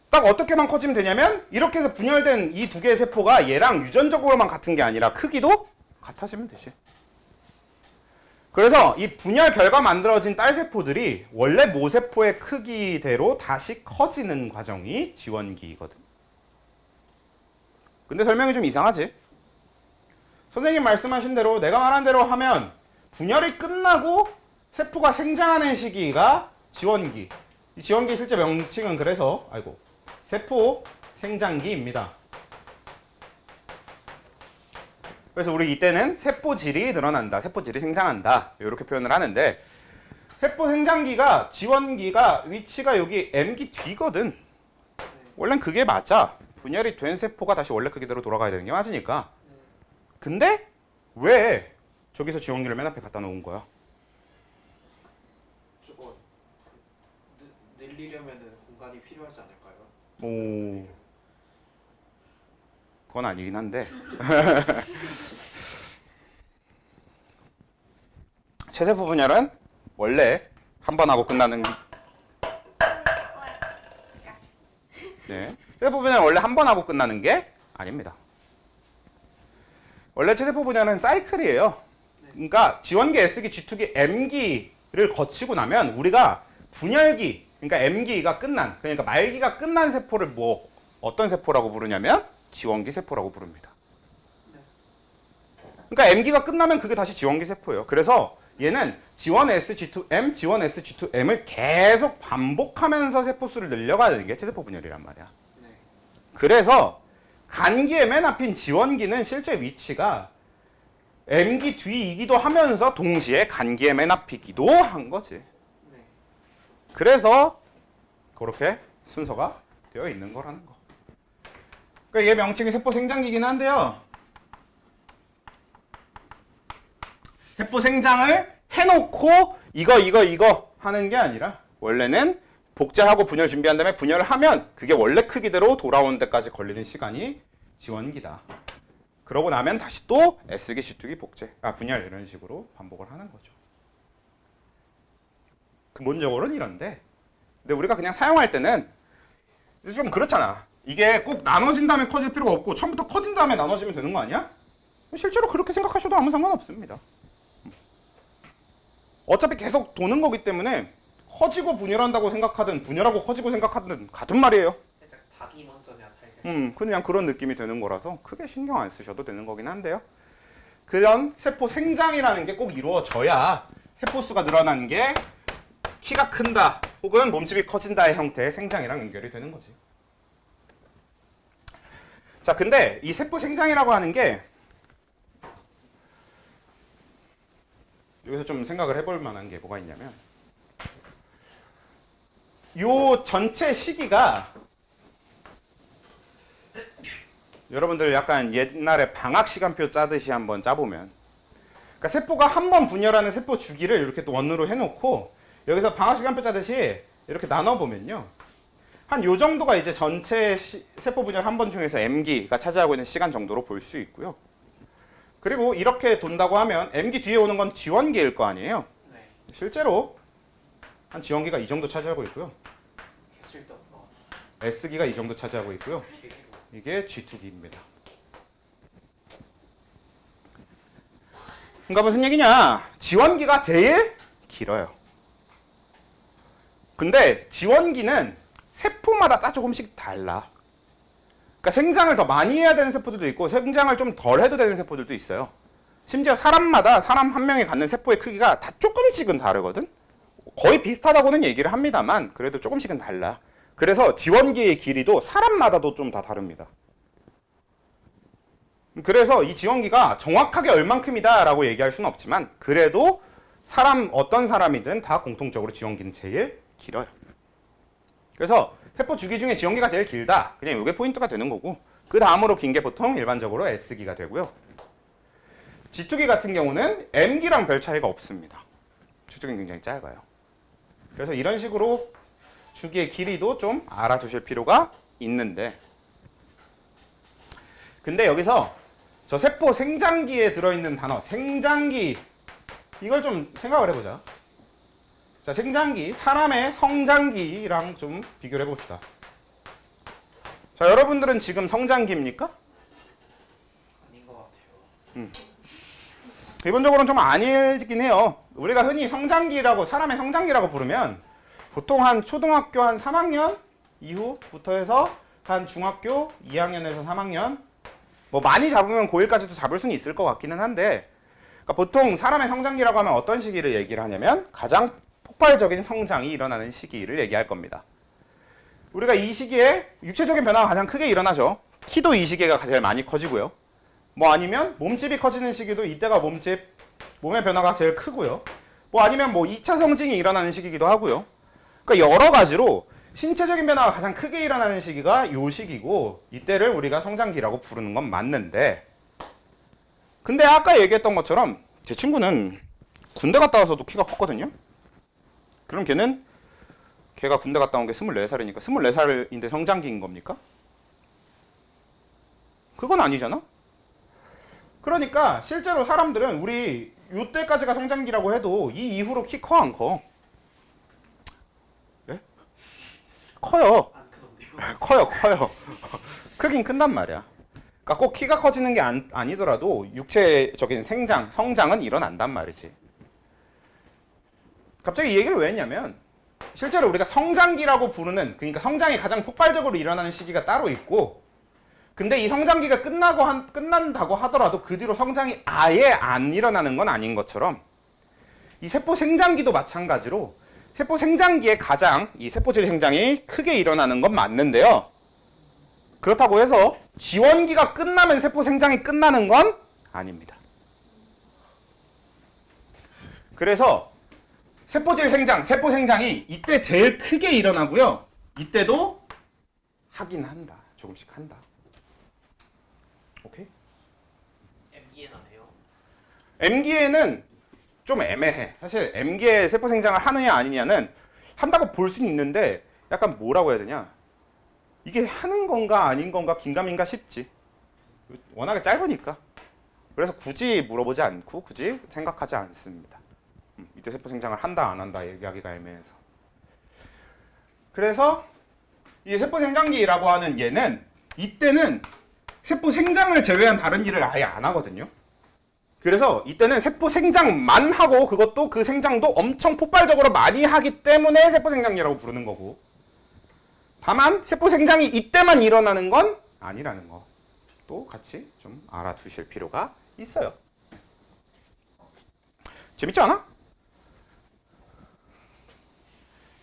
딱 어떻게만 커지면 되냐면 이렇게 해서 분열된 이 두 개의 세포가 얘랑 유전적으로만 같은 게 아니라 크기도 같아지면 되지. 그래서 이 분열 결과 만들어진 딸세포들이 원래 모세포의 크기대로 다시 커지는 과정이 지원기이거든. 근데 설명이 좀 이상하지? 선생님 말씀하신 대로 내가 말한 대로 하면 분열이 끝나고 세포가 생장하는 시기가 지원기. 이 지원기 실제 명칭은 그래서 세포 생장기입니다. 그래서 우리 이때는 세포질이 늘어난다, 세포질이 생장한다 이렇게 표현을 하는데 세포 생장기가 지원기가 위치가 여기 M기 뒤거든. 원래는 그게 맞아. 분열이 된 세포가 다시 원래 크기대로 돌아가야 되는 게 맞으니까. 근데 왜 저기서 지원기를 맨 앞에 갖다 놓은 거야? 저거 늘리려면은 공간이 필요하지 않을까요? 오, 그건 아니긴 한데. 체세포 분열은 원래 한 번 하고 끝나는 네. 체세포 분열은 원래 한 번 하고 끝나는 게 아닙니다. 원래 체세포 분열은 사이클이에요. 그러니까 지원기, S기, G2기, M기를 거치고 나면 우리가 분열기, 그러니까 M기가 끝난, 그러니까 말기가 끝난 세포를 어떤 세포라고 부르냐면 지원기 세포라고 부릅니다. 그러니까 M기가 끝나면 그게 다시 지원기 세포예요. 그래서 얘는 G1S, G2M, G1S, G2M을 계속 반복하면서 세포수를 늘려가는 게 체세포 분열이란 말이야. 네. 그래서 간기의 맨 앞인 지원기는 실제 위치가 M기 뒤이기도 하면서 동시에 간기의 맨 앞이기도 한 거지. 네. 그래서 그렇게 순서가 되어 있는 거라는 거. 그러니까 얘 명칭이 세포 생장기긴 한데요. 세포 생장을 해놓고 이거 하는 게 아니라 원래는 복제하고 분열 준비한 다음에 분열을 하면 그게 원래 크기대로 돌아오는 데까지 걸리는 시간이 지원기다. 그러고 나면 다시 또 S기, G2기 복제, 분열 이런 식으로 반복을 하는 거죠. 근본적으로는 이런데 근데 우리가 그냥 사용할 때는 좀 그렇잖아. 이게 꼭 나눠진 다음에 커질 필요가 없고 처음부터 커진 다음에 나눠지면 되는 거 아니야? 실제로 그렇게 생각하셔도 아무 상관없습니다. 어차피 계속 도는 거기 때문에 커지고 분열한다고 생각하든 분열하고 커지고 생각하든 같은 말이에요. 살짝 닭이 먼저냐 달걀. 그냥 그런 느낌이 드는 거라서 크게 신경 안 쓰셔도 되는 거긴 한데요. 그런 세포 생장이라는 게 꼭 이루어져야 세포수가 늘어나는 게 키가 큰다 혹은 몸집이 커진다의 형태의 생장이랑 연결이 되는 거지. 자, 근데 이 세포 생장이라고 하는 게 여기서 좀 생각을 해볼 만한 게 뭐가 있냐면 요 전체 시기가 여러분들 약간 옛날에 방학 시간표 짜듯이 한번 짜보면 그러니까 세포가 한 번 분열하는 세포 주기를 이렇게 또 원으로 해놓고 여기서 방학 시간표 짜듯이 이렇게 나눠보면요. 한 요 정도가 이제 전체 세포 분열 한 번 중에서 M기가 차지하고 있는 시간 정도로 볼 수 있고요. 그리고 이렇게 돈다고 하면 M기 뒤에 오는 건 G1기일 거 아니에요. 네. 실제로 한 G1기가 이 정도 차지하고 있고요. 쓸데없는 거. S기가 이 정도 차지하고 있고요. 되게 이게 G2기입니다. 그러니까 무슨 얘기냐? G1기가 제일 길어요. 근데 G1기는 세포마다 다 조금씩 달라. 그러니까 생장을 더 많이 해야 되는 세포들도 있고 생장을 좀 덜 해도 되는 세포들도 있어요. 심지어 사람마다 사람 한 명이 갖는 세포의 크기가 다 조금씩은 다르거든. 거의 비슷하다고는 얘기를 합니다만 그래도 조금씩은 달라. 그래서 G1기의 길이도 사람마다도 좀 다 다릅니다. 그래서 이 G1기가 정확하게 얼만큼이다 라고 얘기할 수는 없지만 그래도 어떤 사람이든 다 공통적으로 G1기는 제일 길어요. 그래서 세포 주기 중에 G1기가 제일 길다. 그냥 이게 포인트가 되는 거고 그 다음으로 긴 게 보통 일반적으로 S기가 되고요. G2기 같은 경우는 M기랑 별 차이가 없습니다. 주기는 굉장히 짧아요. 그래서 이런 식으로 주기의 길이도 좀 알아두실 필요가 있는데 근데 여기서 저 세포 생장기에 들어있는 단어 생장기 이걸 좀 생각을 해보자. 자, 생장기, 사람의 성장기랑 좀 비교를 해봅시다. 자, 여러분들은 지금 성장기입니까? 아닌 것 같아요. 기본적으로는 좀 아니긴 해요. 우리가 흔히 성장기라고 사람의 성장기라고 부르면 보통 한 초등학교 한 3학년 이후부터 해서 한 중학교 2학년에서 3학년 뭐 많이 잡으면 고1까지도 잡을 수는 있을 것 같기는 한데 그러니까 보통 사람의 성장기라고 하면 어떤 시기를 얘기를 하냐면 가장 폭발적인 성장이 일어나는 시기를 얘기할 겁니다. 우리가 이 시기에 육체적인 변화가 가장 크게 일어나죠. 키도 이 시기가 제일 많이 커지고요. 뭐 아니면 몸집이 커지는 시기도 이때가 몸의 변화가 제일 크고요. 뭐 아니면 뭐 2차 성징이 일어나는 시기이기도 하고요. 그러니까 여러 가지로 신체적인 변화가 가장 크게 일어나는 시기가 요 시기고 이때를 우리가 성장기라고 부르는 건 맞는데 근데 아까 얘기했던 것처럼 제 친구는 군대 갔다 와서도 키가 컸거든요. 그럼 걔가 군대 갔다 온 게 24살이니까 24살인데 성장기인 겁니까? 그건 아니잖아? 그러니까 실제로 사람들은 우리 요때까지가 성장기라고 해도 이 이후로 키 커 안 커? 네? 커요. 안 크던데요? 커요. 크긴 큰단 말이야. 그러니까 꼭 키가 커지는 게 아니더라도 육체적인 성장은 일어난단 말이지. 갑자기 이 얘기를 왜 했냐면 실제로 우리가 성장기라고 부르는 그러니까 성장이 가장 폭발적으로 일어나는 시기가 따로 있고 근데 이 성장기가 끝난다고 하더라도 그 뒤로 성장이 아예 안 일어나는 건 아닌 것처럼 이 세포 생장기도 마찬가지로 세포 생장기에 가장 이 세포질 생장이 크게 일어나는 건 맞는데요. 그렇다고 해서 G1기가 끝나면 세포 생장이 끝나는 건 아닙니다. 그래서 세포질 생장, 세포 생장이 이때 제일 크게 일어나고요. 이때도 하긴 한다. 조금씩 한다. 오케이? M기에는 안 해요? M기에는 좀 애매해. 사실 M기에 세포 생장을 하느냐 아니냐는 한다고 볼 수는 있는데 약간 뭐라고 해야 되냐. 이게 하는 건가 아닌 건가 긴가민가 싶지. 워낙에 짧으니까. 그래서 굳이 물어보지 않고 굳이 생각하지 않습니다. 이때 세포 생장을 한다 안 한다 얘기하기가 애매해서. 그래서 이 세포 생장기라고 하는 얘는 이때는 세포 생장을 제외한 다른 일을 아예 안 하거든요. 그래서 이때는 세포 생장만 하고 그것도 그 생장도 엄청 폭발적으로 많이 하기 때문에 세포 생장이라고 부르는 거고 다만 세포 생장이 이때만 일어나는 건 아니라는 거 또 같이 좀 알아두실 필요가 있어요. 재밌지 않아?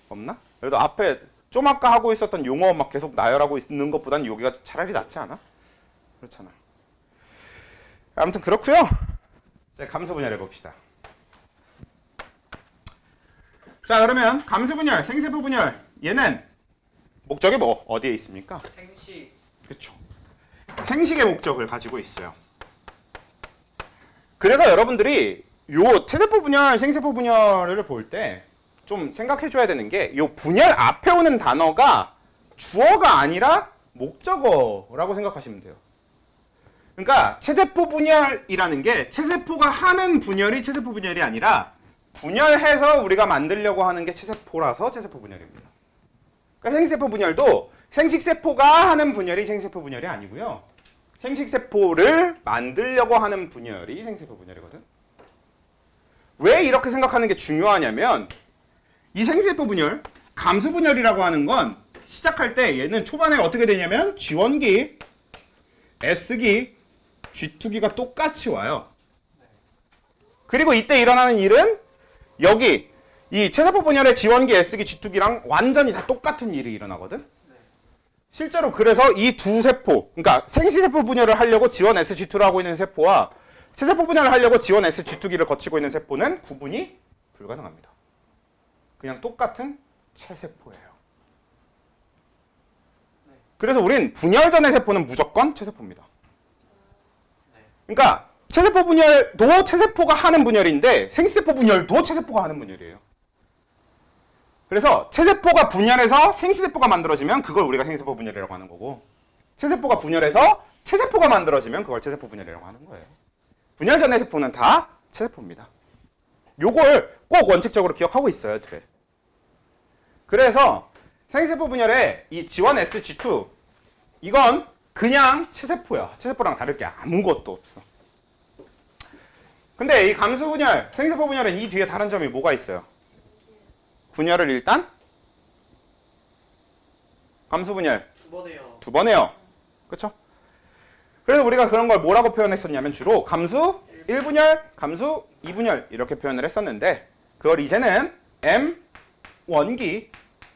없나? 그래도 앞에 좀 아까 하고 있었던 용어 막 계속 나열하고 있는 것보다는 여기가 차라리 낫지 않아? 그렇잖아. 아무튼 그렇고요. 자, 감수 분열해 봅시다. 자, 그러면 감수 분열, 생세포 분열 얘는 목적이 뭐 어디에 있습니까? 생식. 그렇죠. 생식의 목적을 가지고 있어요. 그래서 여러분들이 요 체세포 분열, 생세포 분열을 볼 때 좀 생각해 줘야 되는 게 요 분열 앞에 오는 단어가 주어가 아니라 목적어라고 생각하시면 돼요. 그러니까 체세포 분열이라는 게 체세포가 하는 분열이 체세포 분열이 아니라 분열해서 우리가 만들려고 하는 게 체세포라서 체세포 분열입니다. 그러니까 생식세포 분열도 생식세포가 하는 분열이 생식세포 분열이 아니고요. 생식세포를 만들려고 하는 분열이 생식세포 분열이거든. 왜 이렇게 생각하는 게 중요하냐면 이 생식세포 분열, 감수 분열이라고 하는 건 시작할 때 얘는 초반에 어떻게 되냐면 G1기, S기, G2기가 똑같이 와요. 그리고 이때 일어나는 일은 여기 이 체세포 분열의 G1기, S기, G2기랑 완전히 다 똑같은 일이 일어나거든. 실제로 그래서 이 두 세포, 그러니까 생식세포 분열을 하려고 G1, S, G2를 하고 있는 세포와 체세포 분열을 하려고 G1, S, G2기를 거치고 있는 세포는 구분이 불가능합니다. 그냥 똑같은 체세포예요. 그래서 우린 분열 전의 세포는 무조건 체세포입니다. 그러니까 체세포 분열도 체세포가 하는 분열인데 생식세포 분열도 체세포가 하는 분열이에요. 그래서 체세포가 분열해서 생식세포가 만들어지면 그걸 우리가 생식세포 분열이라고 하는 거고 체세포가 분열해서 체세포가 만들어지면 그걸 체세포 분열이라고 하는 거예요. 분열 전의 세포는 다 체세포입니다. 요걸 꼭 원칙적으로 기억하고 있어야 돼. 그래서 생식세포 분열의 이 G1S, G2 이건 그냥 체세포야. 체세포랑 다를 게 아무것도 없어. 근데 이 감수 분열, 생식세포 분열은 이 뒤에 다른 점이 뭐가 있어요? 분열을 일단 감수 분열 두 번 해요. 그렇죠? 그래서 우리가 그런 걸 뭐라고 표현했었냐면 주로 감수 1분열, 감수 2분열 이렇게 표현을 했었는데 그걸 이제는 M1기,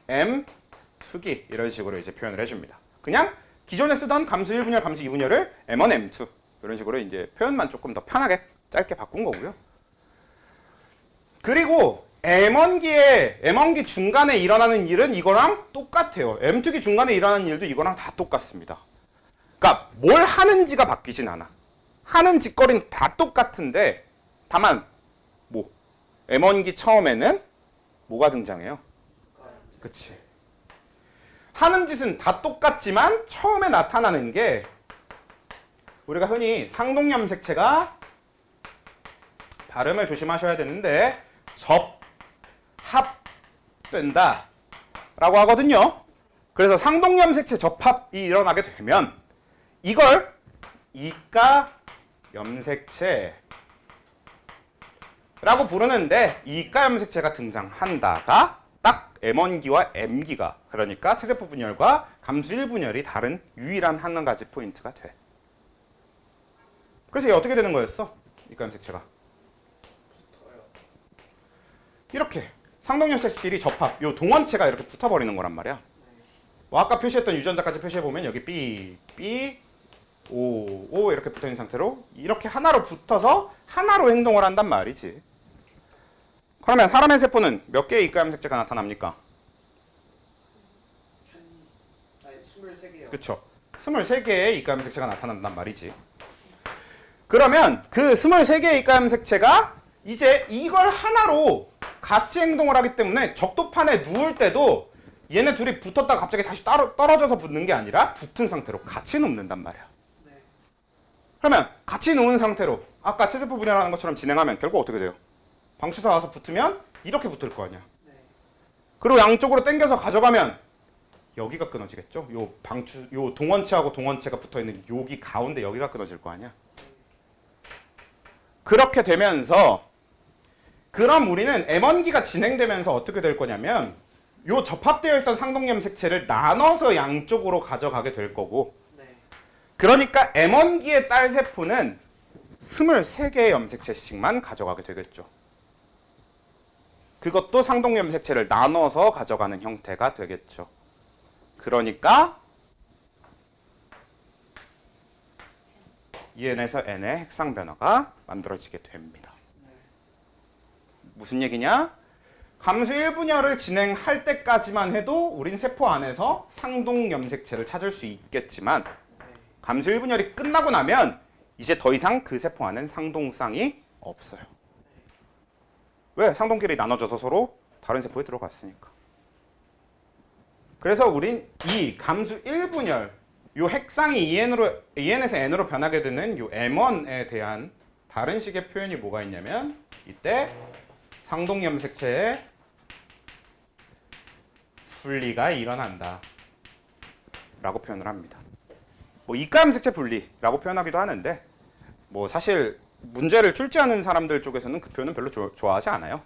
M2기 이런 식으로 이제 표현을 해줍니다. 그냥 기존에 쓰던 감수 1분열, 감수 2분열을 M1, M2 이런 식으로 이제 표현만 조금 더 편하게 짧게 바꾼 거고요. 그리고 M1기 중간에 일어나는 일은 이거랑 똑같아요. M2기 중간에 일어나는 일도 이거랑 다 똑같습니다. 그러니까 뭘 하는지가 바뀌진 않아. 하는 짓거리는 다 똑같은데 다만 뭐 M1기 처음에는 뭐가 등장해요? 그치. 하는 짓은 다 똑같지만 처음에 나타나는 게 우리가 흔히 상동염색체가 발음을 조심하셔야 되는데 접합된다 라고 하거든요. 그래서 상동염색체 접합이 일어나게 되면 이걸 이가 염색체라고 부르는데 이가 염색체가 등장한다가 딱 M1기와 M기가 그러니까 체세포 분열과 감수 1분열이 다른 유일한 한 가지 포인트가 돼. 그래서 이게 어떻게 되는 거였어? 이가 염색체가 이렇게 상동염색끼리 접합, 요 동원체가 이렇게 붙어버리는 거란 말이야. 아까 표시했던 유전자까지 표시해보면 여기 B, B, O, O 이렇게 붙어있는 상태로 이렇게 하나로 붙어서 하나로 행동을 한단 말이지. 그러면 사람의 세포는 몇 개의 이가염색체가 나타납니까? 23개요. 그렇죠. 23개의 이가염색체가 나타난단 말이지. 그러면 그 23개의 이가염색체가 이제 이걸 하나로 같이 행동을 하기 때문에 적도판에 누울 때도 얘네 둘이 붙었다가 갑자기 다시 떨어져서 붙는 게 아니라 붙은 상태로 같이 눕는단 말이야. 네. 그러면 같이 누운 상태로 아까 체세포 분열하는 것처럼 진행하면 결국 어떻게 돼요? 방추사 와서 붙으면 이렇게 붙을 거 아니야. 네. 그리고 양쪽으로 당겨서 가져가면 여기가 끊어지겠죠? 요 동원체하고 동원체가 붙어 있는 여기 가운데 여기가 끊어질 거 아니야. 그렇게 되면서 그럼 우리는 M1기가 진행되면서 어떻게 될 거냐면 요 접합되어 있던 상동염색체를 나눠서 양쪽으로 가져가게 될 거고 네. 그러니까 M1기의 딸세포는 23개의 염색체씩만 가져가게 되겠죠. 그것도 상동염색체를 나눠서 가져가는 형태가 되겠죠. 그러니까 EN에서 N의 핵상 변화가 만들어지게 됩니다. 무슨 얘기냐? 감수 1분열을 진행할 때까지만 해도 우린 세포 안에서 상동염색체를 찾을 수 있겠지만 감수 1분열이 끝나고 나면 이제 더 이상 그 세포 안엔 상동쌍이 없어요. 왜? 상동끼리 나눠져서 서로 다른 세포에 들어갔으니까. 그래서 우린 이 감수 1분열 요 핵상이 EN에서 N으로 변하게 되는 요 M1에 대한 다른 식의 표현이 뭐가 있냐면 이때 상동염색체의 분리가 일어난다 라고 표현을 합니다. 뭐 이가염색체 분리라고 표현하기도 하는데 뭐 사실 문제를 출제하는 사람들 쪽에서는 그 표현은 별로 좋아하지 않아요.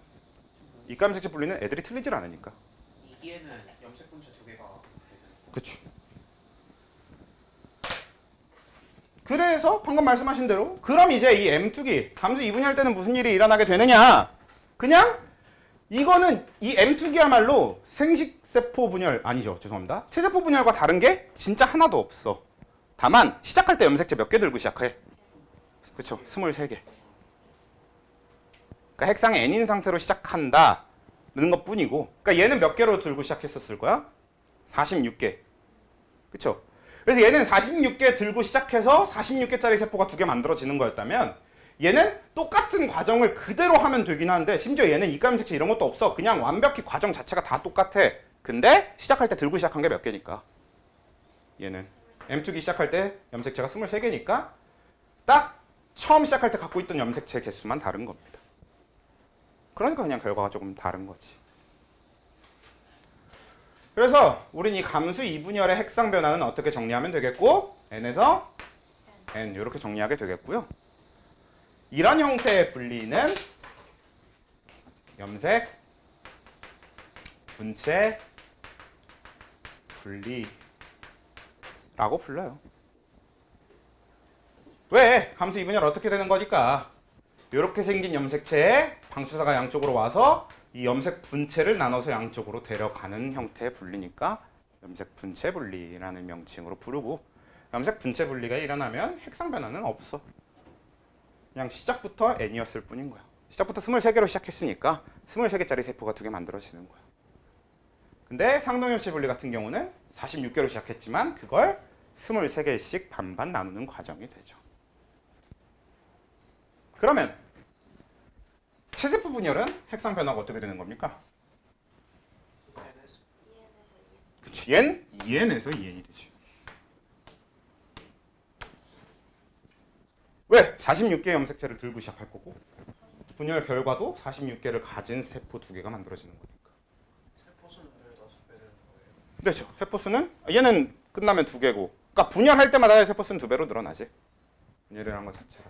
이가염색체 분리는 애들이 틀리질 않으니까. 이기에는 염색 분체 두 개가 그치. 그래서 방금 말씀하신 대로 그럼 이제 이 M2기 감수 2분열 때는 무슨 일이 일어나게 되느냐? 그냥 이거는 이 M2기야말로 생식세포 분열 아니죠. 죄송합니다. 체세포 분열과 다른 게 진짜 하나도 없어. 다만 시작할 때 염색체 몇 개 들고 시작해? 그쵸. 23개. 그러니까 핵상이 N인 상태로 시작한다는 것뿐이고 그러니까 얘는 몇 개로 들고 시작했었을 거야? 46개. 그쵸? 그래서 얘는 46개 들고 시작해서 46개짜리 세포가 2개 만들어지는 거였다면 얘는 똑같은 과정을 그대로 하면 되긴 하는데 심지어 얘는 이가염색체 이런 것도 없어. 그냥 완벽히 과정 자체가 다 똑같아. 근데 시작할 때 들고 시작한 게 몇 개니까? 얘는 M2기 시작할 때 염색체가 23개니까 딱 처음 시작할 때 갖고 있던 염색체 개수만 다른 겁니다. 그러니까 그냥 결과가 조금 다른 거지. 그래서 우린 이 감수 2분열의 핵상 변화는 어떻게 정리하면 되겠고 N에서 N 이렇게 정리하게 되겠고요. 이런 형태의 분리는 염색 분체 분리라고 불러요. 왜? 감수 2분열 어떻게 되는 거니까 이렇게 생긴 염색체에 방수사가 양쪽으로 와서 이 염색 분체를 나눠서 양쪽으로 데려가는 형태의 분리니까 염색 분체 분리라는 명칭으로 부르고 염색 분체 분리가 일어나면 핵상 변화는 없어. 그냥 시작부터 N이었을 뿐인 거야. 시작부터 23개로 시작했으니까 23개짜리 세포가 2개 만들어지는 거야. 근데 상동염체 분리 같은 경우는 46개로 시작했지만 그걸 23개씩 반반 나누는 과정이 되죠. 그러면 체세포 분열은 핵상 변화가 어떻게 되는 겁니까? 그치, N, 2N에서 2N이 되지. 왜? 46개의 염색체를 들고 시작할 거고 분열 결과도 46개를 가진 세포 2개가 만들어지는 거니까. 세포수는 왜 다 2배 되는 거예요? 그렇죠. 세포수는 얘는 끝나면 2개고 그러니까 분열할 때마다 세포수는 2배로 늘어나지. 분열이라는 것 자체가.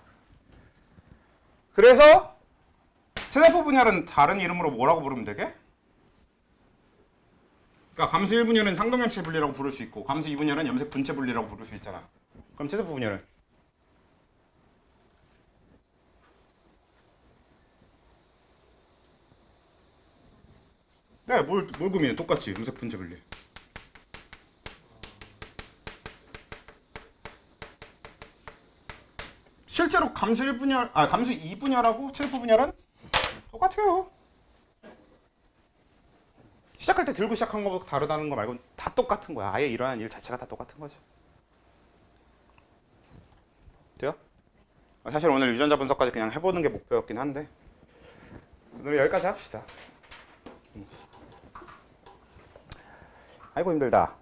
그래서 체세포 분열은 다른 이름으로 뭐라고 부르면 되게? 그러니까 감수 1분열은 상동염체 분리라고 부를 수 있고 감수 2분열은 염색 분체 분리라고 부를 수 있잖아. 그럼 체세포 분열은? 네, 뭘 고민해? 똑같이 염색 분체 분리. 실제로 감수 1분열, 감수 2분열하고 체세포 분열은 똑같아요. 시작할 때 들고 시작한 거보다 다르다는 거 말고는 다 똑같은 거야. 아예 일어나는 일 자체가 다 똑같은 거죠. 돼요? 사실 오늘 유전자 분석까지 그냥 해보는 게 목표였긴 한데 오늘 여기까지 합시다. 아이고 힘들다.